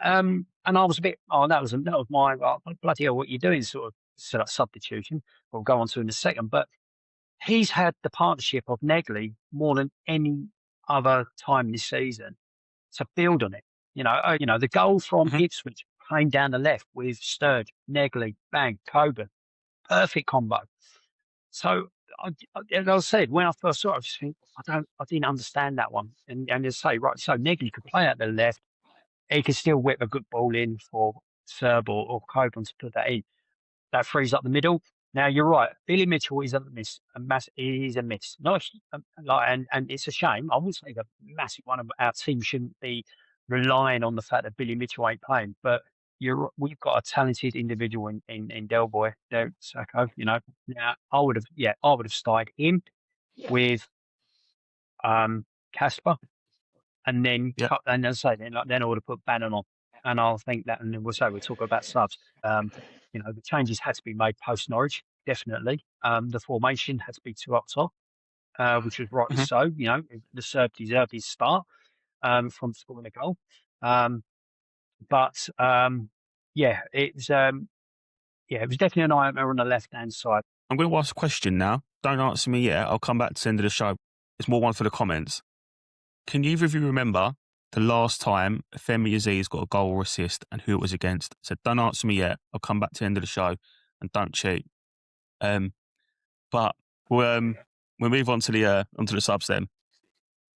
Yeah. And I was a bit, that was my, bloody hell, what you're doing, sort of set up substitution. We'll go on to in a second. But he's had the partnership of Negley more than any other time this season to build on it. The goal from Ipswich playing down the left with Sturge, Negley, bang, Coburn, perfect combo. So, as I said, when I first saw it, I just think I didn't understand that one. And to say, right, so Negley could play out the left, he could still whip a good ball in for Serb or Coburn to put that in. That frees up the middle. Now you're right. Billy Mitchell is a miss. He's a miss. Not and it's a shame. I would say the massive one of our team shouldn't be relying on the fact that Billy Mitchell ain't playing. But we've got a talented individual in Del Boy, Derek Sacco. Now I would have started him with Casper, and then and as I say, then I would have put Bannon on, and I'll think that, and then we'll talk about subs. The changes had to be made post Norwich, definitely. The formation had to be two up top, which was rightly so. The Serb deserved his start from scoring a goal. It was definitely an eye opener on the left hand side. I'm going to ask a question now. Don't answer me yet. I'll come back to the end of the show. It's more one for the comments. Can either of you remember the last time Femi Aziz got a goal or assist and who it was against? So don't answer me yet. I'll come back to the end of the show and don't cheat. But we'll move on to the subs then.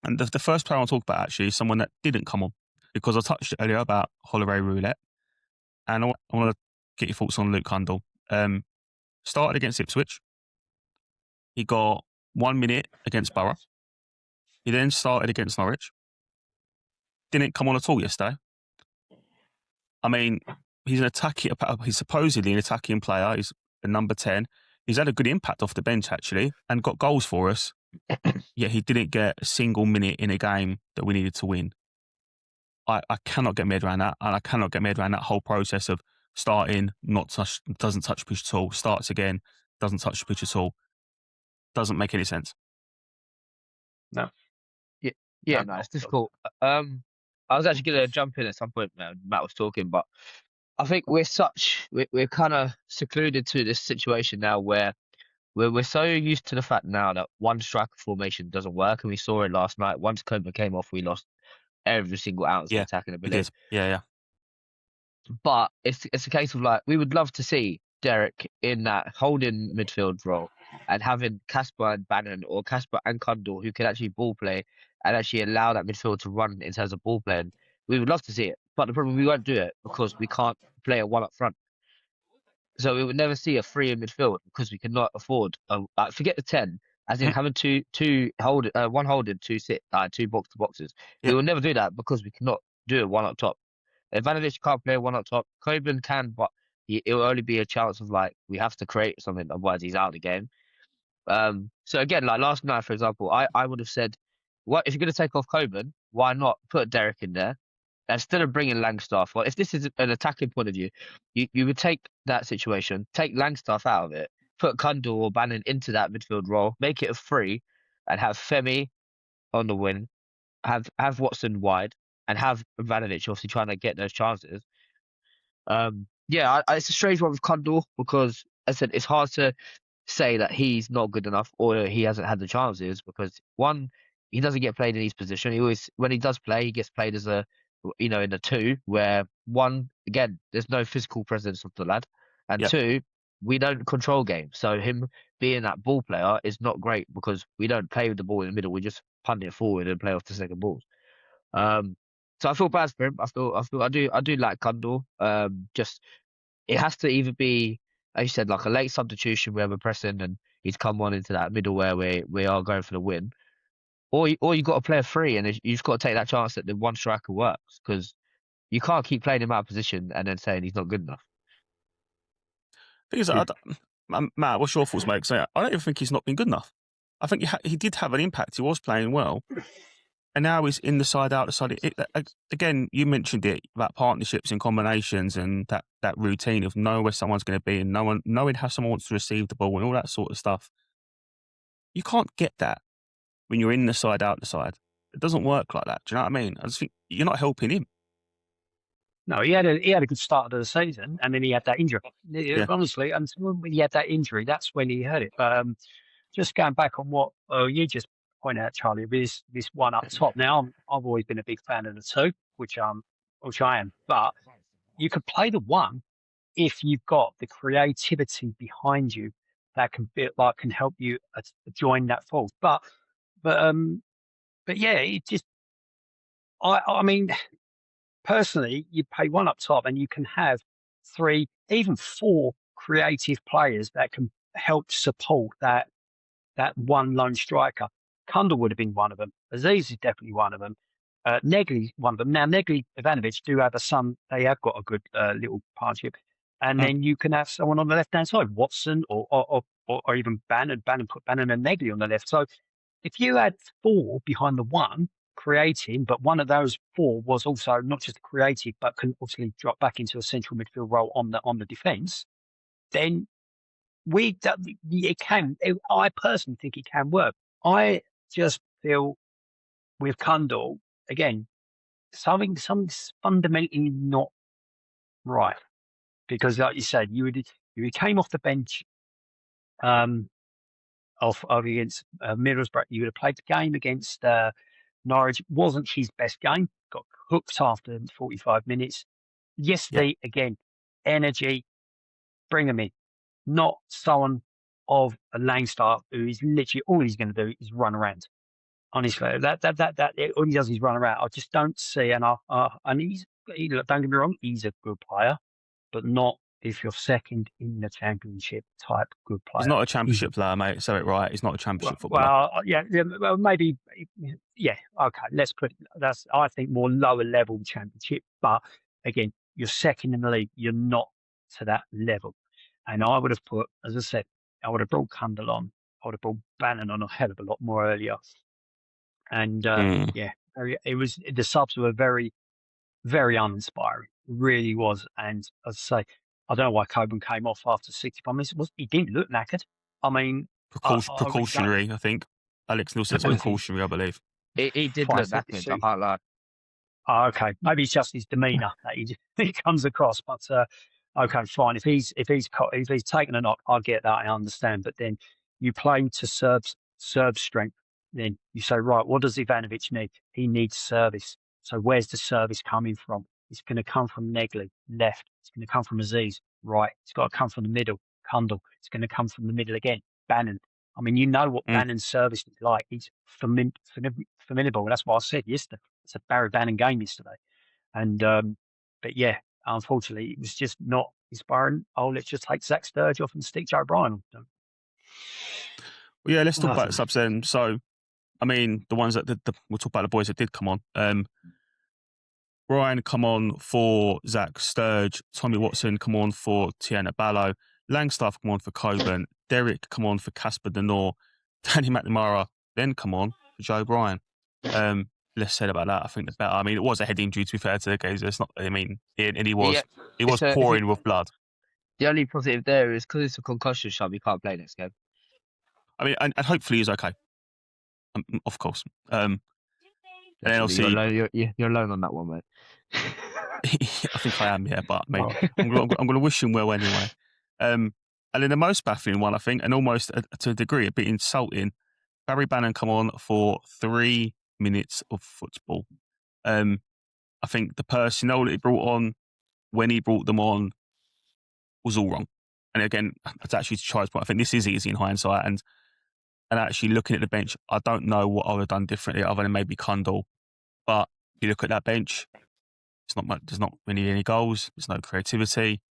And the first player I'll talk about actually is someone that didn't come on, because I touched it earlier about Holiday Roulette. And I want to get your thoughts on Luke Hundle. Started against Ipswich. He got 1 minute against Borough. He then started against Norwich. Didn't come on at all yesterday. I mean, he's supposedly an attacking player. He's a number 10. He's had a good impact off the bench, actually, and got goals for us. Yet he didn't get a single minute in a game that we needed to win. I cannot get my head around that, and I cannot get my head around that whole process of starting, doesn't touch the pitch at all, starts again, doesn't touch the pitch at all. Doesn't make any sense. No. Yeah, no, it's difficult. I was actually going to jump in at some point. Matt was talking, but I think we're kind of secluded to this situation now where we're so used to the fact now that one striker formation doesn't work, and we saw it last night. Once Coburn came off, we lost every single ounce of attacking ability. Yeah. But it's a case of like, we would love to see Derek in that holding midfield role and having Casper and Bannon or Casper and Kundal who can actually ball play and actually allow that midfield to run in terms of ball playing. We would love to see it, but the problem, we won't do it because we can't play a one up front. So we would never see a three in midfield because we cannot afford forget the 10, as in having one holding, two box to boxes. Yeah. We will never do that because we cannot do it one up top. Ivanovic can't play one up top. Coburn can, but it will only be a chance of like, we have to create something, otherwise he's out of the game. So again, like last night, for example, I would have said, what if you're going to take off Coburn, why not put Derek in there instead of bringing Langstaff? Well, if this is an attacking point of view, you would take that situation, take Langstaff out of it, put Kundal or Bannon into that midfield role, make it a free, and have Femi on the wing, have Watson wide, and have Ivanovic obviously trying to get those chances. It's a strange one with Kundal because, as I said, it's hard to say that he's not good enough or he hasn't had the chances because, one, he doesn't get played in his position. He always, when he does play, he gets played as in the two, where one, again, there's no physical presence of the lad, and two, we don't control games. So him being that ball player is not great because we don't play with the ball in the middle. We just punt it forward and play off the second balls. So I feel bad for him. I do like Kundal. Just it has to either be, as you said, like a late substitution where we're pressing and he's come on into that middle where we are going for the win, or you got to play a free and you've got to take that chance that the one striker works, because you can't keep playing him out of position and then saying he's not good enough. Because Matt, what's your thoughts, mate? 'Cause I don't even think he's not been good enough. I think he did have an impact. He was playing well. And now he's in the side, out the side. Again, you mentioned it about partnerships and combinations and that routine of knowing where someone's going to be and knowing how someone wants to receive the ball and all that sort of stuff. You can't get that when you're in the side, out the side. It doesn't work like that. Do you know what I mean? I just think you're not helping him. No, he had a good start of the season, and then he had that injury. Yeah. Honestly, and when he had that injury, that's when he hurt it. But just going back on what you just point out, Charlie, this one up top. Now, I've always been a big fan of the two, which I am. But you could play the one if you've got the creativity behind you that can help you join that fold. But yeah, it just I mean, personally, you play one up top and you can have 3, even 4 creative players that can help support that one lone striker. Kundal would have been one of them. Aziz is definitely one of them. Negley, one of them. Now, Negley, Ivanovic do have they have got a good little partnership. And then you can have someone on the left-hand side, Watson or even Bannon. Put Bannon and Negley on the left. So if you had 4 behind the one creating, but one of those 4 was also not just creative, but can obviously drop back into a central midfield role on the defence, then I personally think it can work. I just feel with Kundal, again, something's fundamentally not right. Because like you said, you came off the bench against Middlesbrough. You would have played the game against Norwich. Wasn't his best game. Got hooked after 45 minutes. Yesterday, again, energy, bring him in. Not someone of a Langstar who is literally all he's going to do is run around. Honestly, all he does is run around. I just don't see, and don't get me wrong, he's a good player, but not if you're second in the Championship type good player. He's not a Championship player, mate. Say it right. He's not a Championship footballer. Well, maybe, yeah, okay. Let's put that's I think more lower level Championship, but again, you're second in the league. You're not to that level. And I would have put, as I said, I would have brought Kundal on. I would have brought Bannon on a hell of a lot more earlier. And it was the subs were very, very uninspiring. Really was. And as I say, I don't know why Coburn came off after 65 minutes. He didn't look knackered. I mean, precautionary. I think Alex Neil said precautionary. I believe he did look knackered. I can't lie. Oh, okay, maybe it's just his demeanour that he comes across. But okay, fine. If he's taken a knock, I get that. I understand. But then you play to serve strength. Then you say, right, what does Ivanovic need? He needs service. So where's the service coming from? It's going to come from Negley, left. It's going to come from Aziz, right. It's got to come from the middle, Kundal. It's going to come from the middle again, Bannon. I mean, you know what Bannon's service is like. He's formidable. That's what I said yesterday. It's a Barry Bannon game yesterday. And, but yeah, unfortunately, it was just not inspiring. Oh, let's just take Zach Sturge off and stick Joe Bryan. Well, yeah, let's talk about the subs then. So, I mean, the ones that we'll talk about the boys that did come on. Brian come on for Zach Sturge. Tommy Watson come on for Tiana Ballo. Langstaff come on for Coburn. Derek come on for Casper Denor. Danny McNamara then come on for Joe Bryan. Less said about that. I think the better. I mean, it was a head injury, to be fair to the guys. It's not. I mean, he was pouring with blood. The only positive there is because it's a concussion shot, he can't play next game. I mean, and hopefully he's okay. Of course. And then obviously, you're alone on that one, mate. I think I am, yeah. But mate, I'm going to wish him well anyway. And then the most baffling one, I think, and almost to a degree a bit insulting, Barry Bannon come on for 3 minutes of football. I think the personnel that he brought on, when he brought them on, was all wrong. And again, it's actually to Charles' point. I think this is easy in hindsight. And actually looking at the bench, I don't know what I would have done differently other than maybe Kundal. But if you look at that bench, it's not much, there's not really any goals. There's no creativity.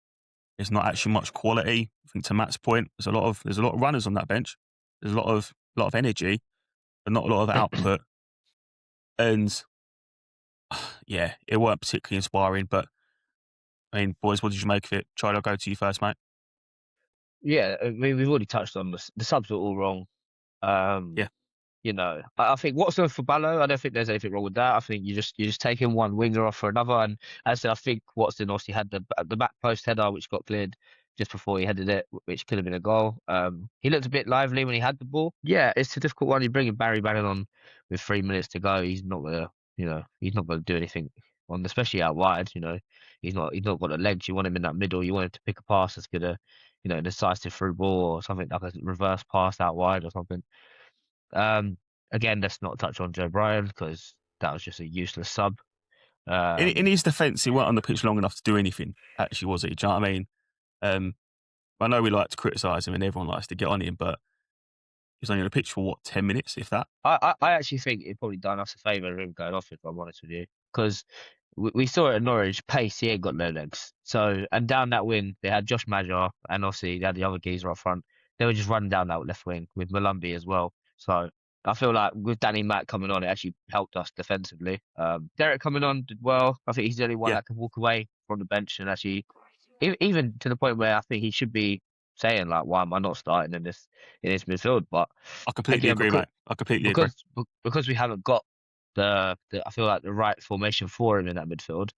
There's not actually much quality. I think to Matt's point, there's a lot of runners on that bench. There's a lot of energy, but not a lot of output. And yeah, it weren't particularly inspiring. But I mean, boys, what did you make of it? Charlie, I'll go to you first, mate. Yeah, I mean, we've already touched on this. The subs were all wrong. Yeah. You know, I think Watson for Ballo, I don't think there's anything wrong with that. I think you're just taking one winger off for another. And as I said, I think Watson obviously had the back post header, which got cleared just before he headed it, which could have been a goal. He looked a bit lively when he had the ball. Yeah, it's a difficult one. You're bringing Barry Bannon on with 3 minutes to go. He's not gonna do anything on, especially out wide. You know, he's not got the legs. You want him in that middle. You want him to pick a pass that's gonna, decisive through ball or something like a reverse pass out wide or something. Again, let's not touch on Joe Bryan because that was just a useless sub. In his defence, he weren't on the pitch long enough to do anything, actually, was he? Do you know what I mean? I know we like to criticise him and everyone likes to get on him, but he was only on the pitch for, 10 minutes, if that? I actually think it probably done us a favour of him going off, if I'm honest with you. Because we saw it at Norwich. Pace, he ain't got no legs. So, and down that wing, they had Josh Maja, and obviously they had the other geezer up front. They were just running down that left wing with Malumbi as well. So I feel like with Danny Mack coming on, it actually helped us defensively. Derek coming on did well. I think he's the only one Yeah. that can walk away from the bench and actually, even to the point where I think he should be saying like, "Why am I not starting in this midfield?" But I completely again, agree, mate. I completely agree. because we haven't got the I feel like the right formation for him in that midfield,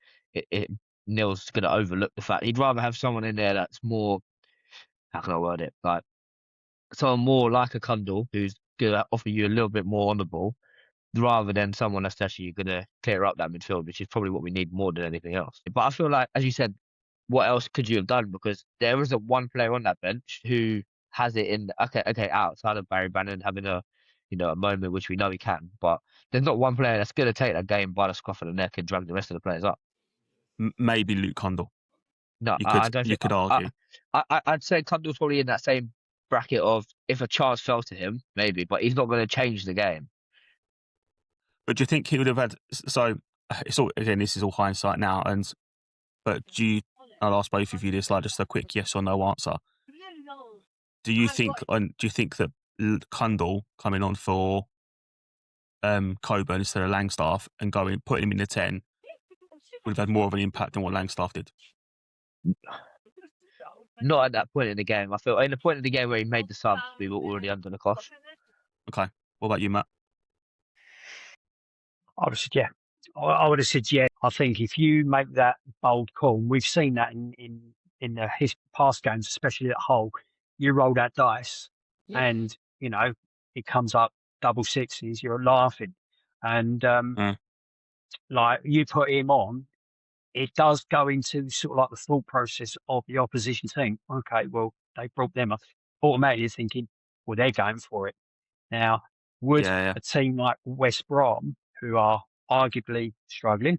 Neil's going to overlook the fact he'd rather have someone in there that's more, how can I word it, like someone more like a Kundal who's going to offer you a little bit more on the ball, rather than someone that's actually going to clear up that midfield, which is probably what we need more than anything else. But I feel like, as you said, what else could you have done? Because there isn't one player on that bench who has it in. Okay, outside of Barry Bannon having a moment which we know he can, but there's not one player that's going to take that game by the scruff of the neck and drag the rest of the players up. Maybe Luke Kundal. No, I don't. You could argue. I'd say Kundal's probably in that same bracket of if a chance fell to him, maybe, but he's not going to change the game. But do you think he would have had? So it's all, again, this is all hindsight now, but I'll ask both of you this, like just a quick yes or no answer. Do you think that Kundal coming on for Coburn instead of Langstaff and putting him in the 10 would have had more of an impact than what Langstaff did? Not at that point in the game. I feel in the point of the game where he made the subs, we were already under the cosh. Okay. What about you, Matt? I would have said, yeah. I would have said, yeah. I think if you make that bold call, and we've seen that in his past games, especially at Hull, you roll that dice and, it comes up double sixes, you're laughing. And like you put him on, it does go into sort of like the thought process of the opposition team. Okay, well, they brought them up. Automatically thinking, well, they're going for it. Now, would a team like West Brom, who are arguably struggling,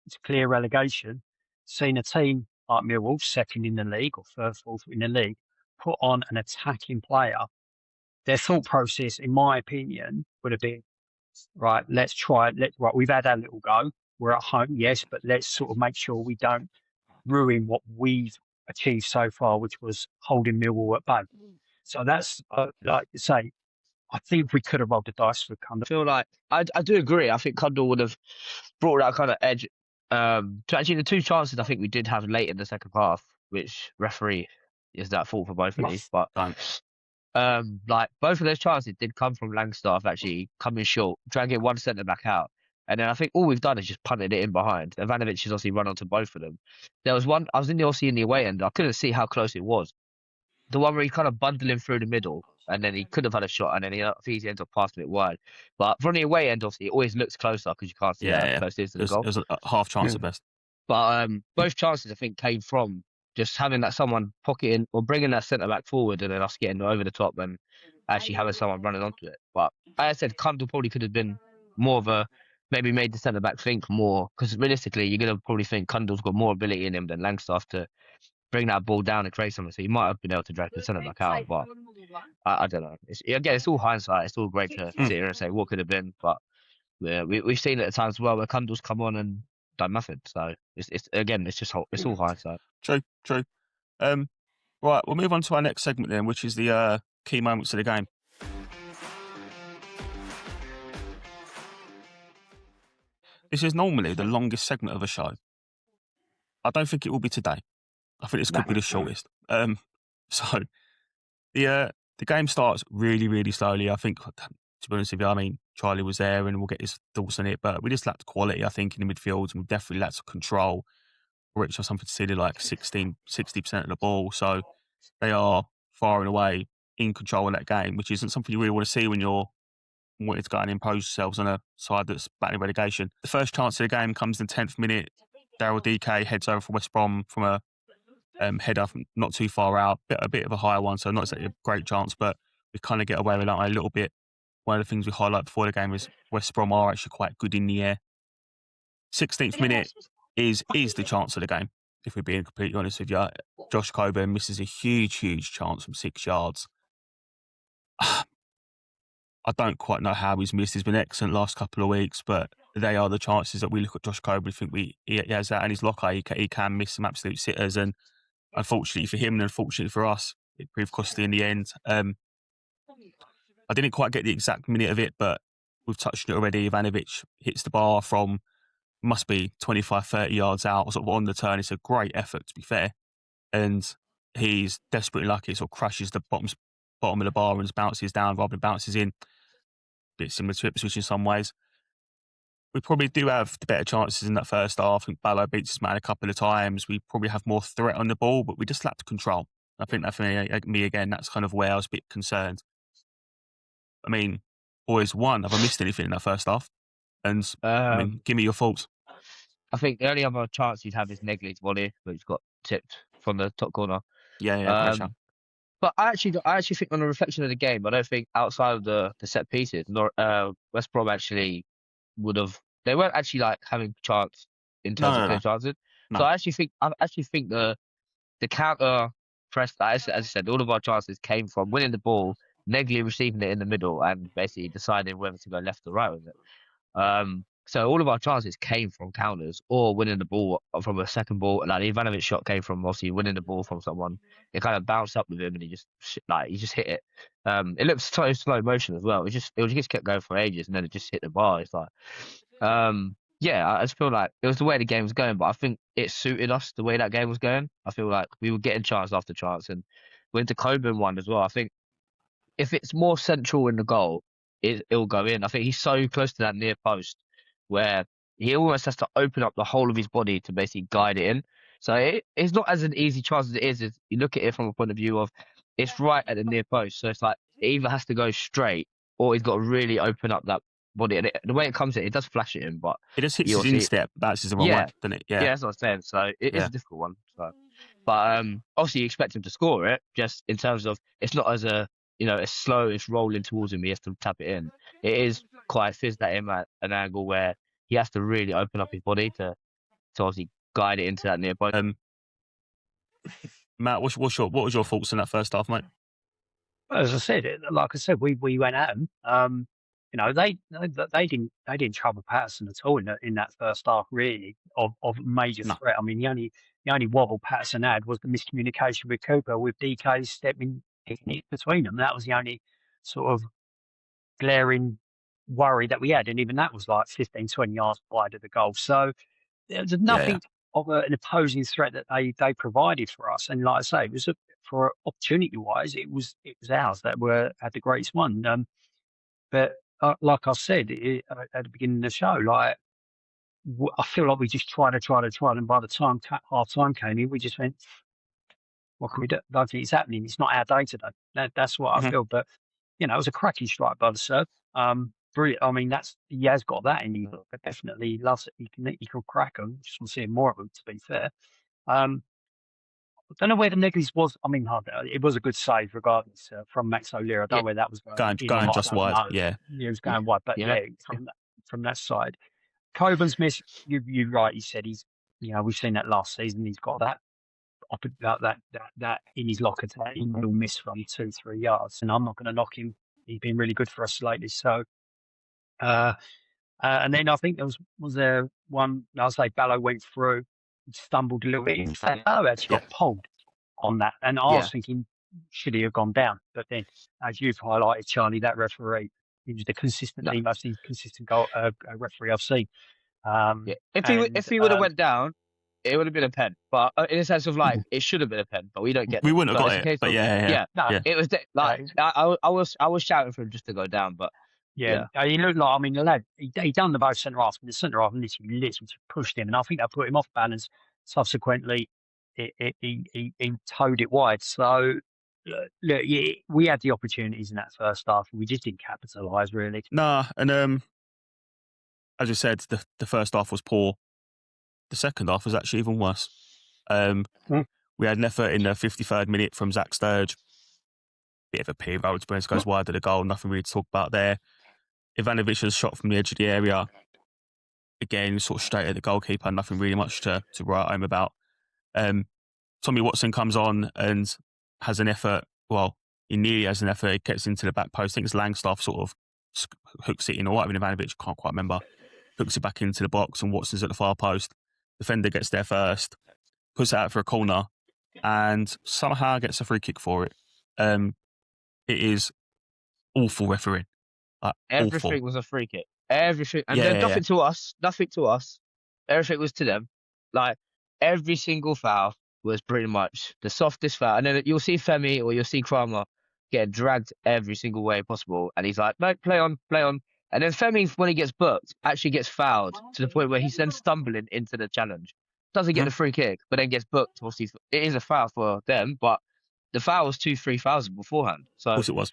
it's clear relegation, seen a team like Millwall, second in the league or third, fourth in the league, put on an attacking player, their thought process, in my opinion, would have been, right, let's try it. Right, we've had our little go. We're at home, yes, but let's sort of make sure we don't ruin what we've achieved so far, which was holding Millwall at bay. So that's, like you say, I think we could have rolled the dice for Kundal. I feel like I do agree. I think Kundal would have brought that kind of edge. To actually the two chances I think we did have late in the second half, which referee is that fault for both of these, but like both of those chances did come from Langstaff actually coming short, dragging one centre back out. And then I think all we've done is just punted it in behind. Ivanovic has obviously run onto both of them. There was one, I was in the away end, I couldn't see how close it was. The one where he kind of bundled him through the middle, and then he could have had a shot, and then I think he ends up passing it wide. But from the away end, obviously, it always looks closer because you can't see how close it is to the goal. It was a half chance at best. But both chances, I think, came from just having that someone pocketing or bringing that centre back forward, and then us getting over the top and actually having someone running onto it. But as I said, Kundal probably could have been more of a, maybe made the centre back think more, because realistically, you're going to probably think Kundal's got more ability in him than Langstaff to bring that ball down and create something. So he might have been able to drag the centre back out, but I don't know. It's all hindsight. It's all great to sit here and say what could have been, but yeah, we've seen it at times as well where Kundal's come on and done nothing. So it's all hindsight. True. Right, we'll move on to our next segment then, which is the key moments of the game. This is normally the longest segment of a show. I don't think it will be today. I think this could be the shortest. So the game starts really, really slowly. I think, to be honest with you, I mean, Charlie was there and we'll get his thoughts on it, but we just lacked quality, I think, in the midfield, and we definitely lacked control. Rich have something to see, like 60% of the ball. So they are far and away in control of that game, which isn't something you really want to see when you're wanting to go and impose yourselves on a side that's battling relegation. The first chance of the game comes in the 10th minute. Daryl DK heads over for West Brom from a header from not too far out, a bit of a higher one, so not exactly a great chance, but we kind of get away with that a little bit. One of the things we highlight before the game is West Brom are actually quite good in the air. 16th minute is the chance of the game, if we're being completely honest with you. Josh Coburn misses a huge chance from 6 yards. I don't quite know how he's missed. He's been excellent last couple of weeks, but they are the chances that we look at Josh Coburn. We think he has that in his locker. He can miss some absolute sitters, and unfortunately for him and unfortunately for us, it proved costly in the end. I didn't quite get the exact minute of it, but we've touched on it already. Ivanovic hits the bar from, must be 25, 30 yards out, sort of on the turn. It's a great effort, to be fair. And he's desperately lucky. It sort of crashes the bottom of the bar and bounces down rather than bounces in. A bit similar to Ipswich in some ways. We probably do have the better chances in that first half. I think Ballo beats his man a couple of times. We probably have more threat on the ball, but we just lacked control. I think that for me again, that's kind of where I was a bit concerned. I mean, boys, have I missed anything in that first half? And give me your thoughts. I think the only other chance you'd have is Negley's volley, which got tipped from the top corner. Yeah, great. But I actually think on the reflection of the game, I don't think outside of the set pieces, West Brom actually would have. They weren't actually like having chance in terms of clear chances. No. So I actually think the counter press, as I said, all of our chances came from winning the ball, Negley receiving it in the middle, and basically deciding whether to go left or right with it. So all of our chances came from counters or winning the ball from a second ball. Like the Ivanovic shot came from obviously winning the ball from someone. It kind of bounced up with him and he just hit it. It looked so slow motion as well. It just kept going for ages and then it just hit the bar. It's like, I just feel like it was the way the game was going, but I think it suited us the way that game was going. I feel like we were getting chance after chance, and with the Coburn one as well. I think if it's more central in the goal, it'll go in. I think he's so close to that near post where he almost has to open up the whole of his body to basically guide it in. So it's not as an easy chance as it is. You look at it from a point of view of it's right at the near post. So it's like it either has to go straight or he's got to really open up that body. And the way it comes in, it does flash it in, but it just hits his instep. That's the wrong way, doesn't it? Yeah, that's what I'm saying. So it is a difficult one. So, but obviously you expect him to score it, just in terms of it's not as it's slow, it's rolling towards him, he has to tap it in. It is quite fizzed at him at an angle where he has to really open up his body to obviously guide it into that near post. Matt, what was your thoughts on that first half, mate? Well, as I said, we went at them. They didn't trouble Patterson at all in that first half, really, of major threat. I mean, the only wobble Patterson had was the miscommunication with Cooper, with DK stepping between them. That was the only sort of glaring worry that we had, and even that was like 15, 20 yards wide of the goal. So there was nothing of an opposing threat that they provided for us. And like I say, it was for opportunity wise, it was ours that had the greatest one. But like I said at the beginning of the show, like I feel like we just tried, and by the time half time came in, we just went, "What can we do? I don't think it's happening. It's not our day today." That's what I feel. But it was a cracking strike by the Serb. Brilliant. I mean, he has got that in him. But definitely loves it. He can crack them. Just want to see more of them. To be fair, I don't know where the negatives was. I mean, it was a good save regardless from Max O'Leary. I don't know where that was going just wide. Yeah, he was going wide. But from that side, Coburn's miss. You're right. He said he's. We've seen that last season. He's got that in his locker. He will miss from 2-3 yards, and I'm not going to knock him. He's been really good for us lately. So, and then I think was there one. I'll say Ballo went through, stumbled a little bit. In fact, Ballo actually got pulled on that, and I was thinking, should he have gone down? But then, as you've highlighted, Charlie, that referee, he was the most consistent goal referee I've seen. If he would have went down, it would have been a pen. But in a sense of like, it should have been a pen, but we don't get. We wouldn't have got it. But it was I was shouting for him just to go down, but he looked like. I mean, the lad, he done the both centre halves, and the centre half literally pushed him, and I think that put him off balance. Subsequently, he towed it wide. So. Look, we had the opportunities in that first half, and we just didn't capitalise really. Nah, and as I said, the first half was poor. The second half was actually even worse. We had an effort in the 53rd minute from Zach Sturge. Bit of a P roll, goes wide of the goal. Nothing really to talk about there. Ivanovic's shot from the edge of the area. Again, sort of straight at the goalkeeper. Nothing really much to write home about. Tommy Watson comes on and has an effort. Well, he nearly has an effort. He gets into the back post. I think it's Langstaff sort of hooks it in, or even Ivanovic, can't quite remember. hooks it back into the box, and Watson's at the far post. Defender gets there first, puts it out for a corner, and somehow gets a free kick for it. It is awful refereeing. Everything Awful. was a free kick. Everything, and Yeah, then nothing to us. Nothing to us. Everything was to them. Like every single foul was pretty much the softest foul, and then you'll see Femi or you'll see Kramer get dragged every single way possible, and he's like, "No, play on, play on." And then Femi, when he gets booked, actually gets fouled to the point where he's then stumbling into the challenge. Doesn't get the free kick, but then gets booked. Obviously, it is a foul for them, but the foul was 2-3 fouls beforehand. So, of course it was.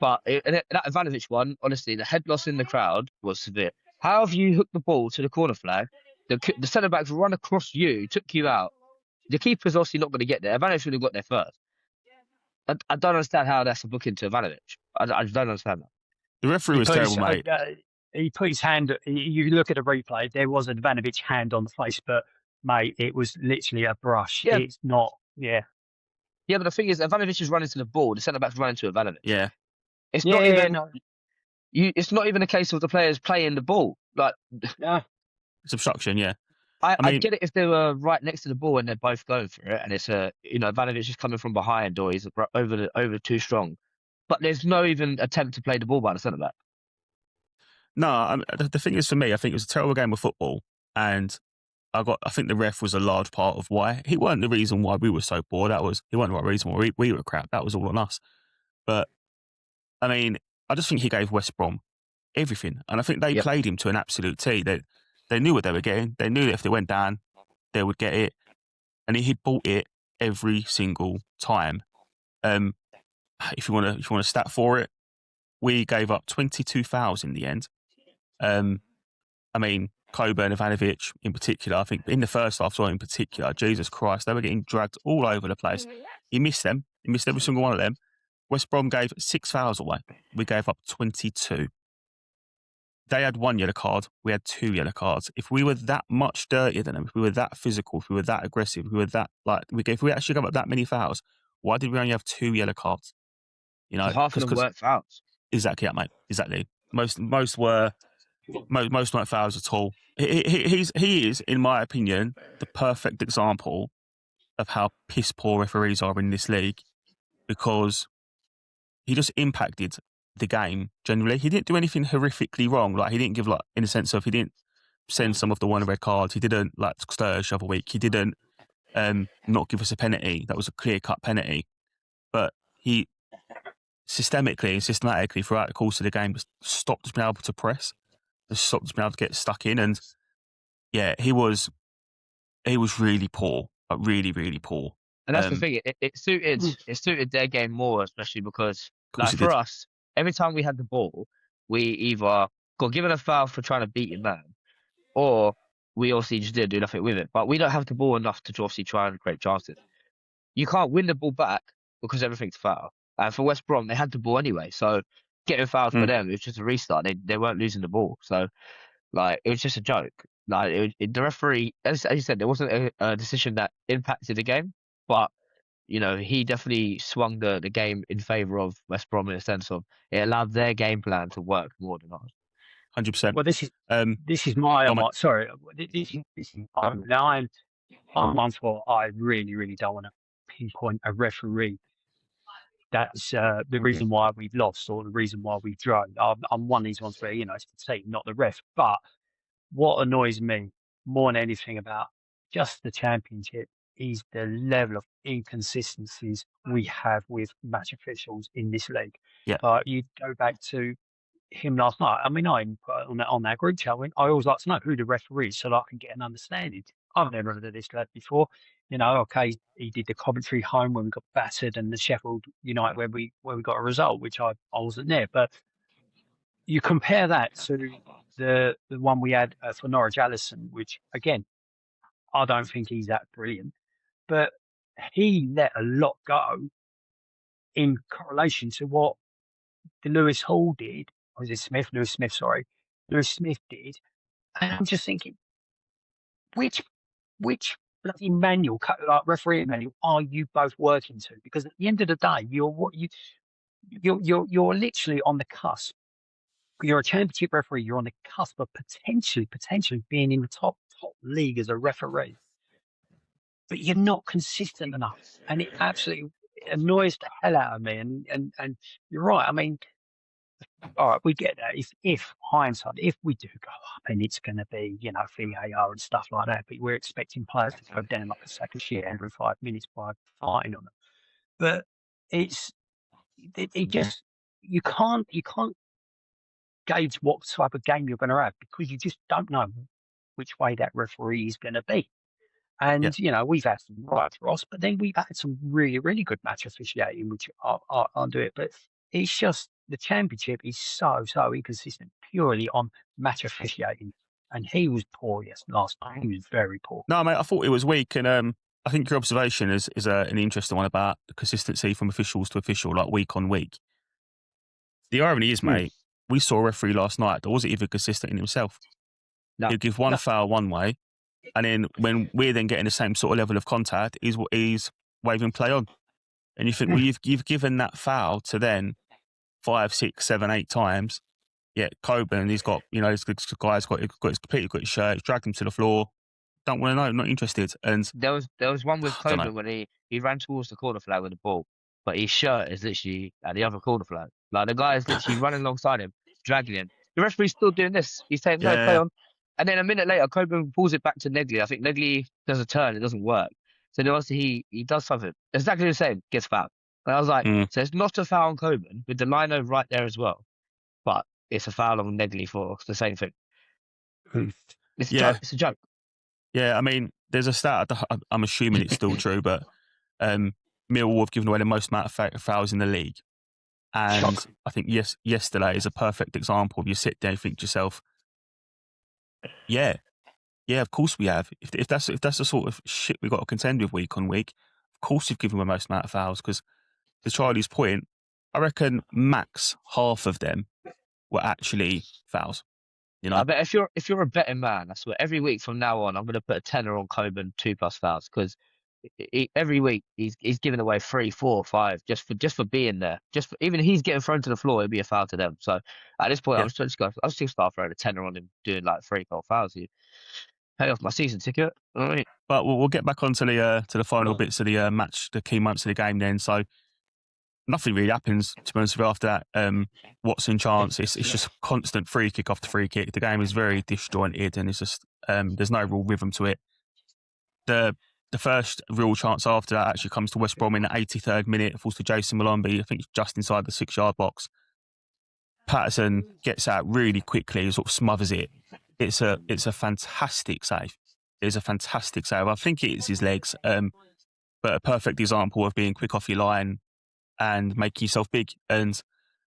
but that Ivanovic one, honestly, the head loss in the crowd was severe. How have you hooked the ball to the corner flag? The centre backs run across you, took you out. The keeper's obviously not going to get there. Ivanovic would have got there first. I don't understand how that's a booking to Ivanovic. I don't understand that. The referee was terrible, mate. He put his hand. You look at the replay. There was an Ivanovic hand on the face, but mate, it was literally a brush. Yeah. It's not. Yeah. Yeah, but the thing is, Ivanovic is running to the ball. The centre back's running to Ivanovic. Yeah. It's not even. It's not even a case of the players playing the ball. Like, it's obstruction. Yeah. I get it if they were right next to the ball and they're both going for it, and it's Ivanovic is coming from behind or he's over too strong. But there's no even attempt to play the ball by the centre back. No, the thing is, for me, I think it was a terrible game of football, and I think the ref was a large part of why. He weren't the reason why we were so poor. He wasn't the right reason why we were crap. That was all on us. But I mean, I just think he gave West Brom everything, and I think they played him to an absolute T. They knew what they were getting. They knew that if they went down, they would get it, and he bought it every single time. If you want a stat for it, we gave up 22 fouls in the end. I mean, Coburn, Ivanovic in particular, I think in the first half, in particular, Jesus Christ, they were getting dragged all over the place. He missed them. He missed every single one of them. West Brom gave 6 fouls away. We gave up 22. They had 1 yellow card. We had 2 yellow cards. If we were that much dirtier than them, if we were that physical, if we were that aggressive, if we were that, if we actually gave up that many fouls, why did we only have 2 yellow cards? Half of them weren't fouls. Exactly, mate. Exactly. Most weren't fouls at all. He is, in my opinion, the perfect example of how piss poor referees are in this league, because he just impacted the game generally. He didn't do anything horrifically wrong. Like, he didn't give, in the sense of, he didn't send some of the one red cards. He didn't Sturge the other week. He didn't not give us a penalty. That was a clear cut penalty. But he systematically throughout the course of the game just stopped us being able to press. Just stopped us being able to get stuck in. And yeah, he was really poor. Really, really poor. And that's the thing. It suited their game more, especially because, for us, every time we had the ball, we either got given a foul for trying to beat your man, or we obviously just didn't do nothing with it. But we don't have the ball enough to obviously try and create chances. You can't win the ball back because everything's foul. And for West Brom, they had the ball anyway, so getting fouled for them, it was just a restart. They weren't losing the ball, so it was just a joke. The referee, as you said, there wasn't a decision that impacted the game, but he definitely swung the game in favour of West Brom in a sense of it allowed their game plan to work more than ours. 100%. Well, this is my sorry. This is now I'm one for I really, really don't want to pinpoint a referee. That's the reason why we've lost or the reason why we've drawn. I'm one of these ones where it's the team, not the ref. But what annoys me more than anything about just the Championship is the level of inconsistencies we have with match officials in this league. Yeah. You go back to him last night. I mean, I put on that group chat. I always like to know who the referee is so that I can get an understanding. I've never heard of this lad before. Okay, he did the Coventry home when we got battered, and the Sheffield United where we got a result, which I wasn't there. But you compare that to the one we had for Norwich Allison, which again, I don't think he's that brilliant, but he let a lot go in correlation to what the Lewis Hall did. Or was it Smith? Lewis Smith did. And I'm just thinking, which bloody manual, referee manual, are you both working to? Because at the end of the day, you're literally on the cusp you're a championship referee. You're on the cusp of potentially being in the top league as a referee, but you're not consistent enough, and it absolutely annoys the hell out of me. And you're right. I mean, all right, we get that. If hindsight, if we do go up and it's going to be, VAR and stuff like that, but we're expecting players to go down like a sack of shit every 5 minutes by fighting on them. But it just, you can't gauge what type of game you're going to have because you just don't know which way that referee is going to be. Yeah. And, we've had some right for us, but then we've had some really, really good match officiating, which I'll do it. But it's just the championship is so inconsistent purely on match officiating. And he was poor last night. He was very poor. No, mate, I thought it was weak. And I think your observation is an interesting one about the consistency from officials to official, like week on week. The irony is, mate, we saw a referee last night that wasn't even consistent in himself. No. He'd give one foul one way, and then when we're then getting the same sort of level of contact, he's waving play on. And you think, well, you've given that foul to then 5, 6, 7, 8 times. Yeah, Coburn, he's got, this guy's got his shirt, he's dragged him to the floor. Don't want to know, not interested. And There was one with I don't know. Coburn when he ran towards the corner flag with the ball, but his shirt is literally at the other corner flag. Like the guy is literally running alongside him, dragging him. The referee's still doing this. He's saying, no, play on. And then a minute later, Coburn pulls it back to Negley. I think Negley does a turn, it doesn't work. So then obviously he does something. Exactly the same, gets fouled. And I was like, so it's not a foul on Coburn with the lino right there as well. But it's a foul on Negley for the same thing. It's a joke. It's a joke. Yeah, I mean, there's a stat, I'm assuming it's still true, but Millwall have given away the most amount of fouls in the league. And I think yesterday is a perfect example of you sit there and think to yourself, yeah, of course we have. If that's the sort of shit we've got to contend with week on week, of course you've given away the most amount of fouls. Because to Charlie's point, I reckon max half of them were actually fouls. I bet if you're a betting man, I swear every week from now on, I'm going to put a tenner on Coburn 2+ fouls because every week he's giving away 3, 4, 5 just for being there. Even he's getting thrown to the floor, it'd be a foul to them. So at this point, I was just start throwing a tenner on him doing like 3, 4 fouls. You pay off my season ticket. All right. But we'll get back onto the final bits of the match, the key moments of the game. Then, so nothing really happens to be honest with you after that. Watson chance, it's just constant free kick after free kick. The game is very disjointed and it's just there's no real rhythm to it. The first real chance after that actually comes to West Brom in the 83rd minute. It falls to Jason Malombi, I think just inside the 6-yard box. Patterson gets out really quickly, sort of smothers it. It's a fantastic save. It's a fantastic save. I think it is his legs, but a perfect example of being quick off your line and making yourself big. And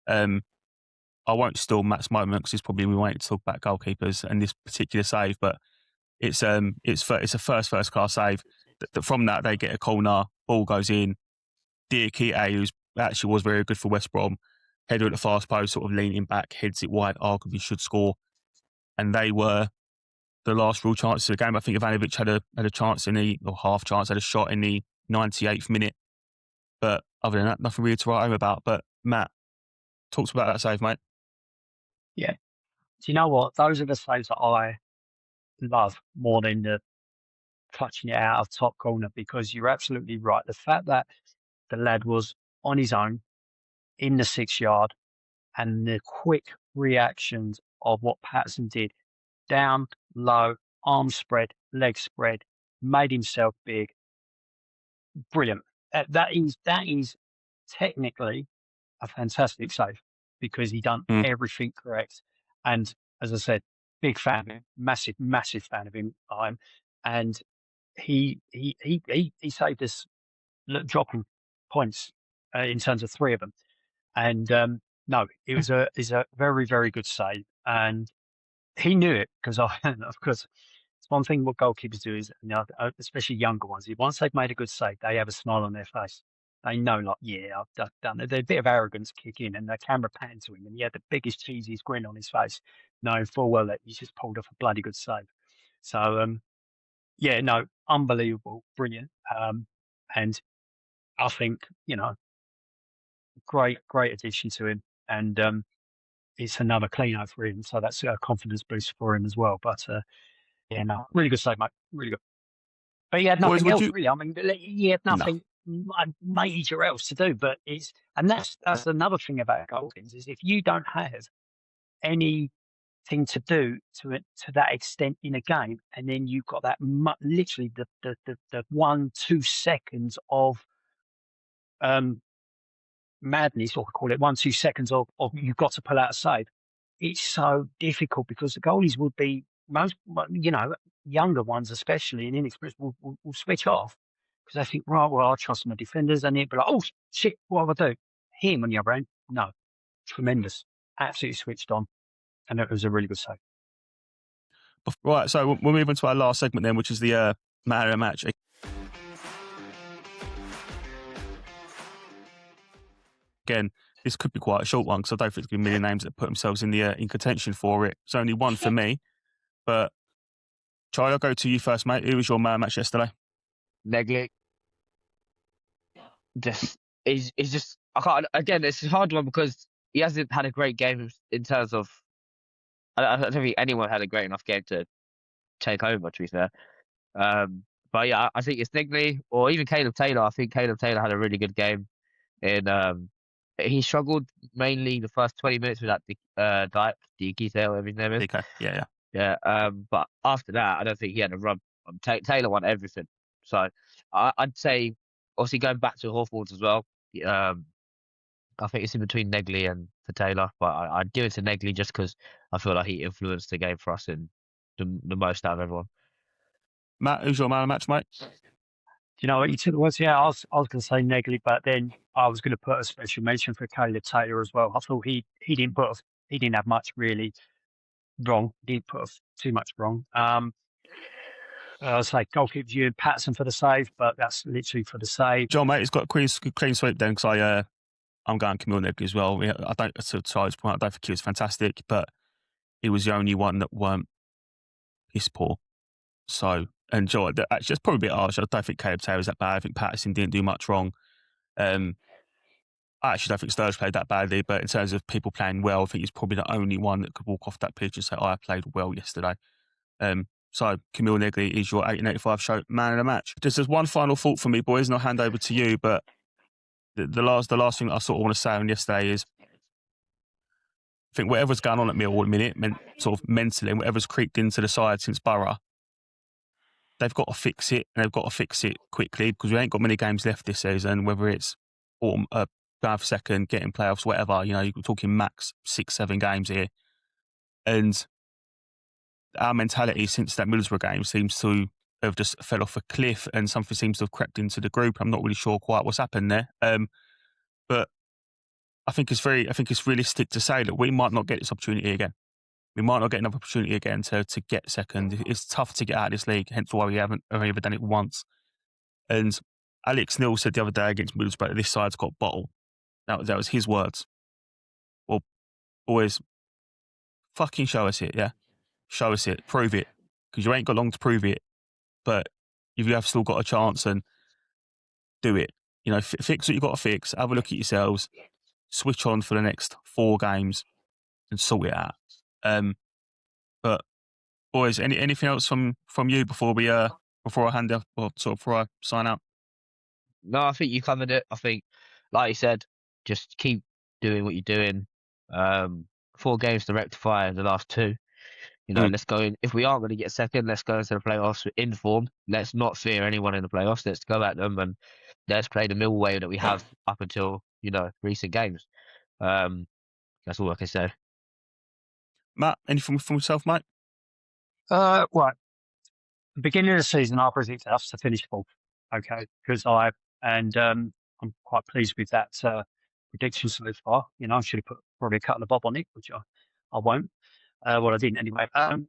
I won't steal Matt's moment because we won't talk about goalkeepers and this particular save, but it's a first class save. From that they get a corner, ball goes in. Diakite, who actually was very good for West Brom, header at the fast post, sort of leaning back, heads it wide, arguably should score. And they were the last real chances of the game. I think Ivanovic had a chance half chance, had a shot in the 98th minute. But other than that, nothing really to write home about. But Matt, talk to about that save, mate. Yeah. Do you know what? Those are the saves that I love more than the clutching it out of top corner, because you're absolutely right. The fact that the lad was on his own in the 6-yard and the quick reactions of what Patterson did, down, low, arm spread, leg spread, made himself big. Brilliant. That is technically a fantastic save because he done everything correct. And as I said, big fan of him, massive fan of him. And he saved us dropping points in terms of 3 of them. And no, it was a very, very good save. And he knew it because of course, it's one thing what goalkeepers do is, especially younger ones, once they've made a good save, they have a smile on their face. They know, like, yeah, I've done it. There's a bit of arrogance kick in, and the camera panned to him, and he had the biggest, cheesiest grin on his face, knowing full well that he's just pulled off a bloody good save. So, yeah, no, unbelievable, brilliant. And I think, great addition to him. And it's another clean out for him. So that's a confidence boost for him as well. But yeah, no, really good save, mate. Really good. But he had Boys, nothing would else you? really. I mean, he had No. nothing major else to do. But that's another thing about goalkeepers is if you don't have anything to do to that extent in a game, and then you've got that literally the 1-2 seconds of madness, or call it 1-2 seconds of you've got to pull out a save. It's so difficult because the goalies would be most, younger ones especially and inexperienced will switch off because they think, right, well, I trust my defenders, and they'd be like, oh shit, what have I do? Him on the other end, no, tremendous, absolutely switched on, and it was a really good save. Right, so we'll move on to our last segment then, which is the man of the match. Again, this could be quite a short one because I don't think there's going to be a million names that put themselves in the in contention for it. It's only one for me, but Charlie, I'll go to you first, mate. Who was your man of the match yesterday? Negley. He's just, I can't, again, it's a hard one because he hasn't had a great game in terms of, I don't think anyone had a great enough game to take over, to be fair. But yeah, I think it's Negley or even Caleb Taylor. I think Caleb Taylor had a really good game. He struggled mainly the first 20 minutes with that Dyke, DK, whatever his name is. DK, yeah. Yeah, but after that, I don't think he had a run. Taylor won everything. So I'd say, obviously going back to Hawthorns as well, I think it's in between Negley and for Taylor, but I'd give it to Negley just because I feel like he influenced the game for us in the most out of everyone. Matt, who's your man of the match, mate? Do you know what you took the words? Yeah, I was going to say Negley, but then I was going to put a special mention for Caleb Taylor as well. I thought he didn't have much really wrong. He didn't put too much wrong. I was like goalkeeper you and Patterson for the save, but that's literally for the save. John, mate, he's got a clean sweep then because I'm going Camille Negley as well. I don't, to Tyler's point, I don't think he was fantastic, but he was the only one that weren't piss poor. So, and Joe, actually, that's probably a bit harsh. I don't think Caleb Taylor was that bad. I think Patterson didn't do much wrong. I actually don't think Sturridge played that badly, but in terms of people playing well, I think he's probably the only one that could walk off that pitch and say, I played well yesterday. So, Camille Negley is your 1885 show man of the match. Just as one final thought for me, boys, and I'll hand over to you, but the last thing that I sort of want to say on yesterday is I think whatever's going on at Millwall at the minute, sort of mentally, whatever's creeped into the side since Borough, they've got to fix it, and they've got to fix it quickly because we ain't got many games left this season, whether it's going for second, getting playoffs, whatever. You know, you're talking max 6-7 games here. And our mentality since that Middlesbrough game seems to have just fell off a cliff, and something seems to have crept into the group. I'm not really sure quite what's happened there. But I think it's realistic to say that we might not get this opportunity again. We might not get another opportunity again to get second. It's tough to get out of this league, hence why we haven't ever done it once. And Alex Neil said the other day against Middlesbrough that this side's got bottle. That was his words. Well, boys, fucking show us it, yeah? Show us it. Prove it. Because you ain't got long to prove it. But you have still got a chance, and do it. You know, fix what you've got to fix. Have a look at yourselves. Switch on for the next 4 games and sort it out. But boys, anything else from you before I hand up or sort of before I sign out? No, I think you covered it. I think, like you said, just keep doing what you're doing. 4 games to rectify the last 2. You know, let's go in. If we aren't going to get second, let's go into the playoffs in form. Let's not fear anyone in the playoffs. Let's go at them and let's play the Mill way that we have up until, recent games. That's all I can say. Matt, anything from yourself, mate? Right. The beginning of the season, I predicted us to finish 4th. Okay, because I'm quite pleased with that prediction so far. You know, I should have put probably a couple of bob on it, which I won't. Well, I didn't anyway. And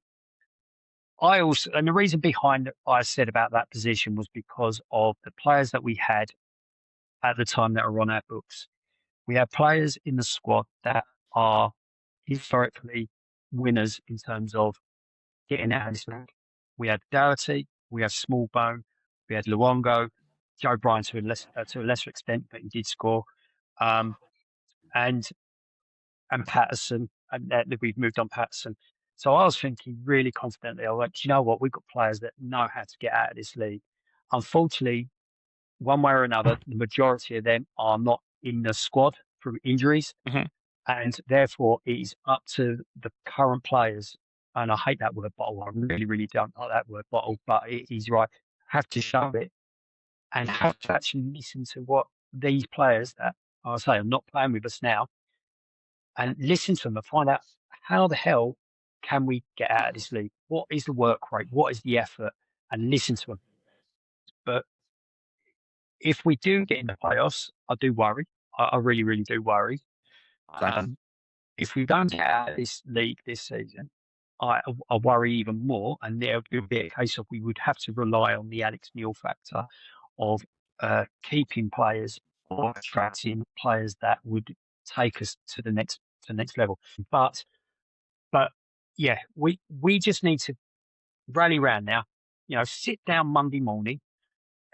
the reason behind what I said about that position was because of the players that we had at the time that were on our books. We have players in the squad that are historically winners in terms of getting out of this league. We had Doherty, we have Smallbone, we had Luongo, Joe Bryan to a lesser extent, but he did score, and Patterson, and that we've moved on Patterson. So I was thinking really confidently, I went, do you know what? We've got players that know how to get out of this league. Unfortunately, one way or another, the majority of them are not in the squad through injuries. Mhm. And therefore, it is up to the current players. And I hate that word bottle. I really, really don't like that word bottle, but it is right. Have to show it and have to actually listen to what these players that I say are not playing with us now and listen to them and find out how the hell can we get out of this league? What is the work rate? What is the effort? And listen to them. But if we do get in the playoffs, I do worry. I really, really do worry. If we don't get out of this league this season, I worry even more. And there would be a case of we would have to rely on the Alex Neil factor of keeping players or attracting players that would take us to the next level. But yeah, we just need to rally round now. You know, sit down Monday morning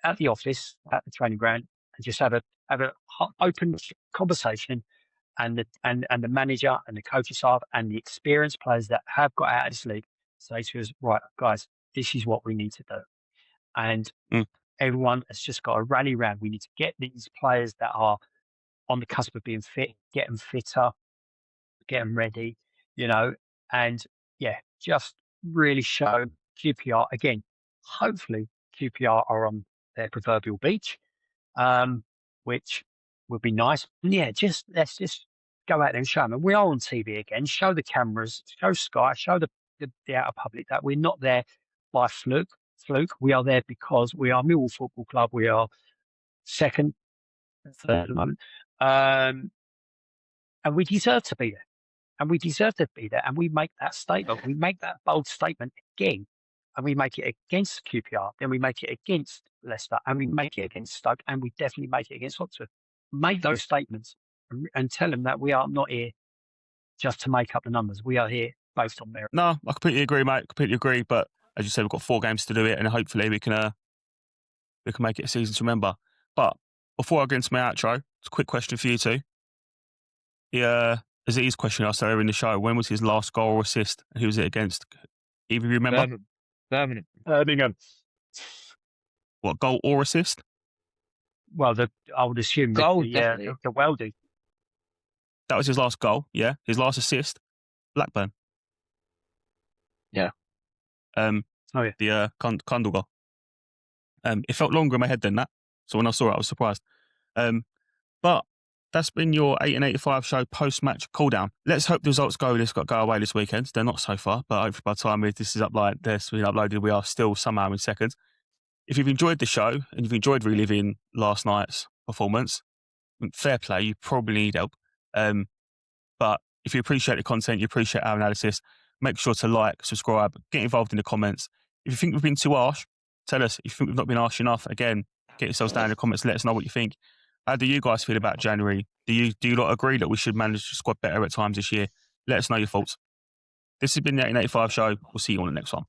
at the office at the training ground and just have a open conversation. And the manager and the coaching staff and the experienced players that have got out of this league say to us, right, guys, this is what we need to do. And everyone has just got to rally around. We need to get these players that are on the cusp of being fit, get them fitter, get them ready, you know, and yeah, just really show QPR again. Hopefully QPR are on their proverbial beach, which would be nice. And yeah, let's just go out there and show them. And we are on TV again. Show the cameras, show Sky, show the outer public that we're not there by fluke. We are there because we are Millwall Football Club. We are second, third at the moment, and we deserve to be there. And we deserve to be there. And we make that statement. We make that bold statement again. And we make it against QPR. Then we make it against Leicester. And we make it against Stoke. And we definitely make it against Oxford. Make those statements and tell them that we are not here just to make up the numbers. We are here based on merit. No, I completely agree, mate. Completely agree. But as you said, we've got 4 games to do it, and hopefully we can make it a season to remember. But before I get into my outro, it's a quick question for you two. As it is question I asked earlier in the show, when was his last goal or assist? Who was it against? Either of you remember? Birmingham. What, goal or assist? Well, I would assume Goal, the definitely. Weldy. That was his last goal, yeah. His last assist, Blackburn. Yeah. Oh, yeah. The Kundal goal. It felt longer in my head than that. So when I saw it, I was surprised. But that's been your 8 and 85 show post-match cool-down. Let's hope the results go away this weekend. They're not so far, but hopefully by the time this is uploaded, we are still somehow in second. If you've enjoyed the show and you've enjoyed reliving last night's performance, fair play, you probably need help. But if you appreciate the content, you appreciate our analysis, make sure to like, subscribe, get involved in the comments. If you think we've been too harsh, tell us. If you think we've not been harsh enough, again, get yourselves down in the comments, let us know what you think. How do you guys feel about January? Do you not agree that we should manage the squad better at times this year? Let us know your thoughts. This has been the 8 and 85 show. We'll see you on the next one.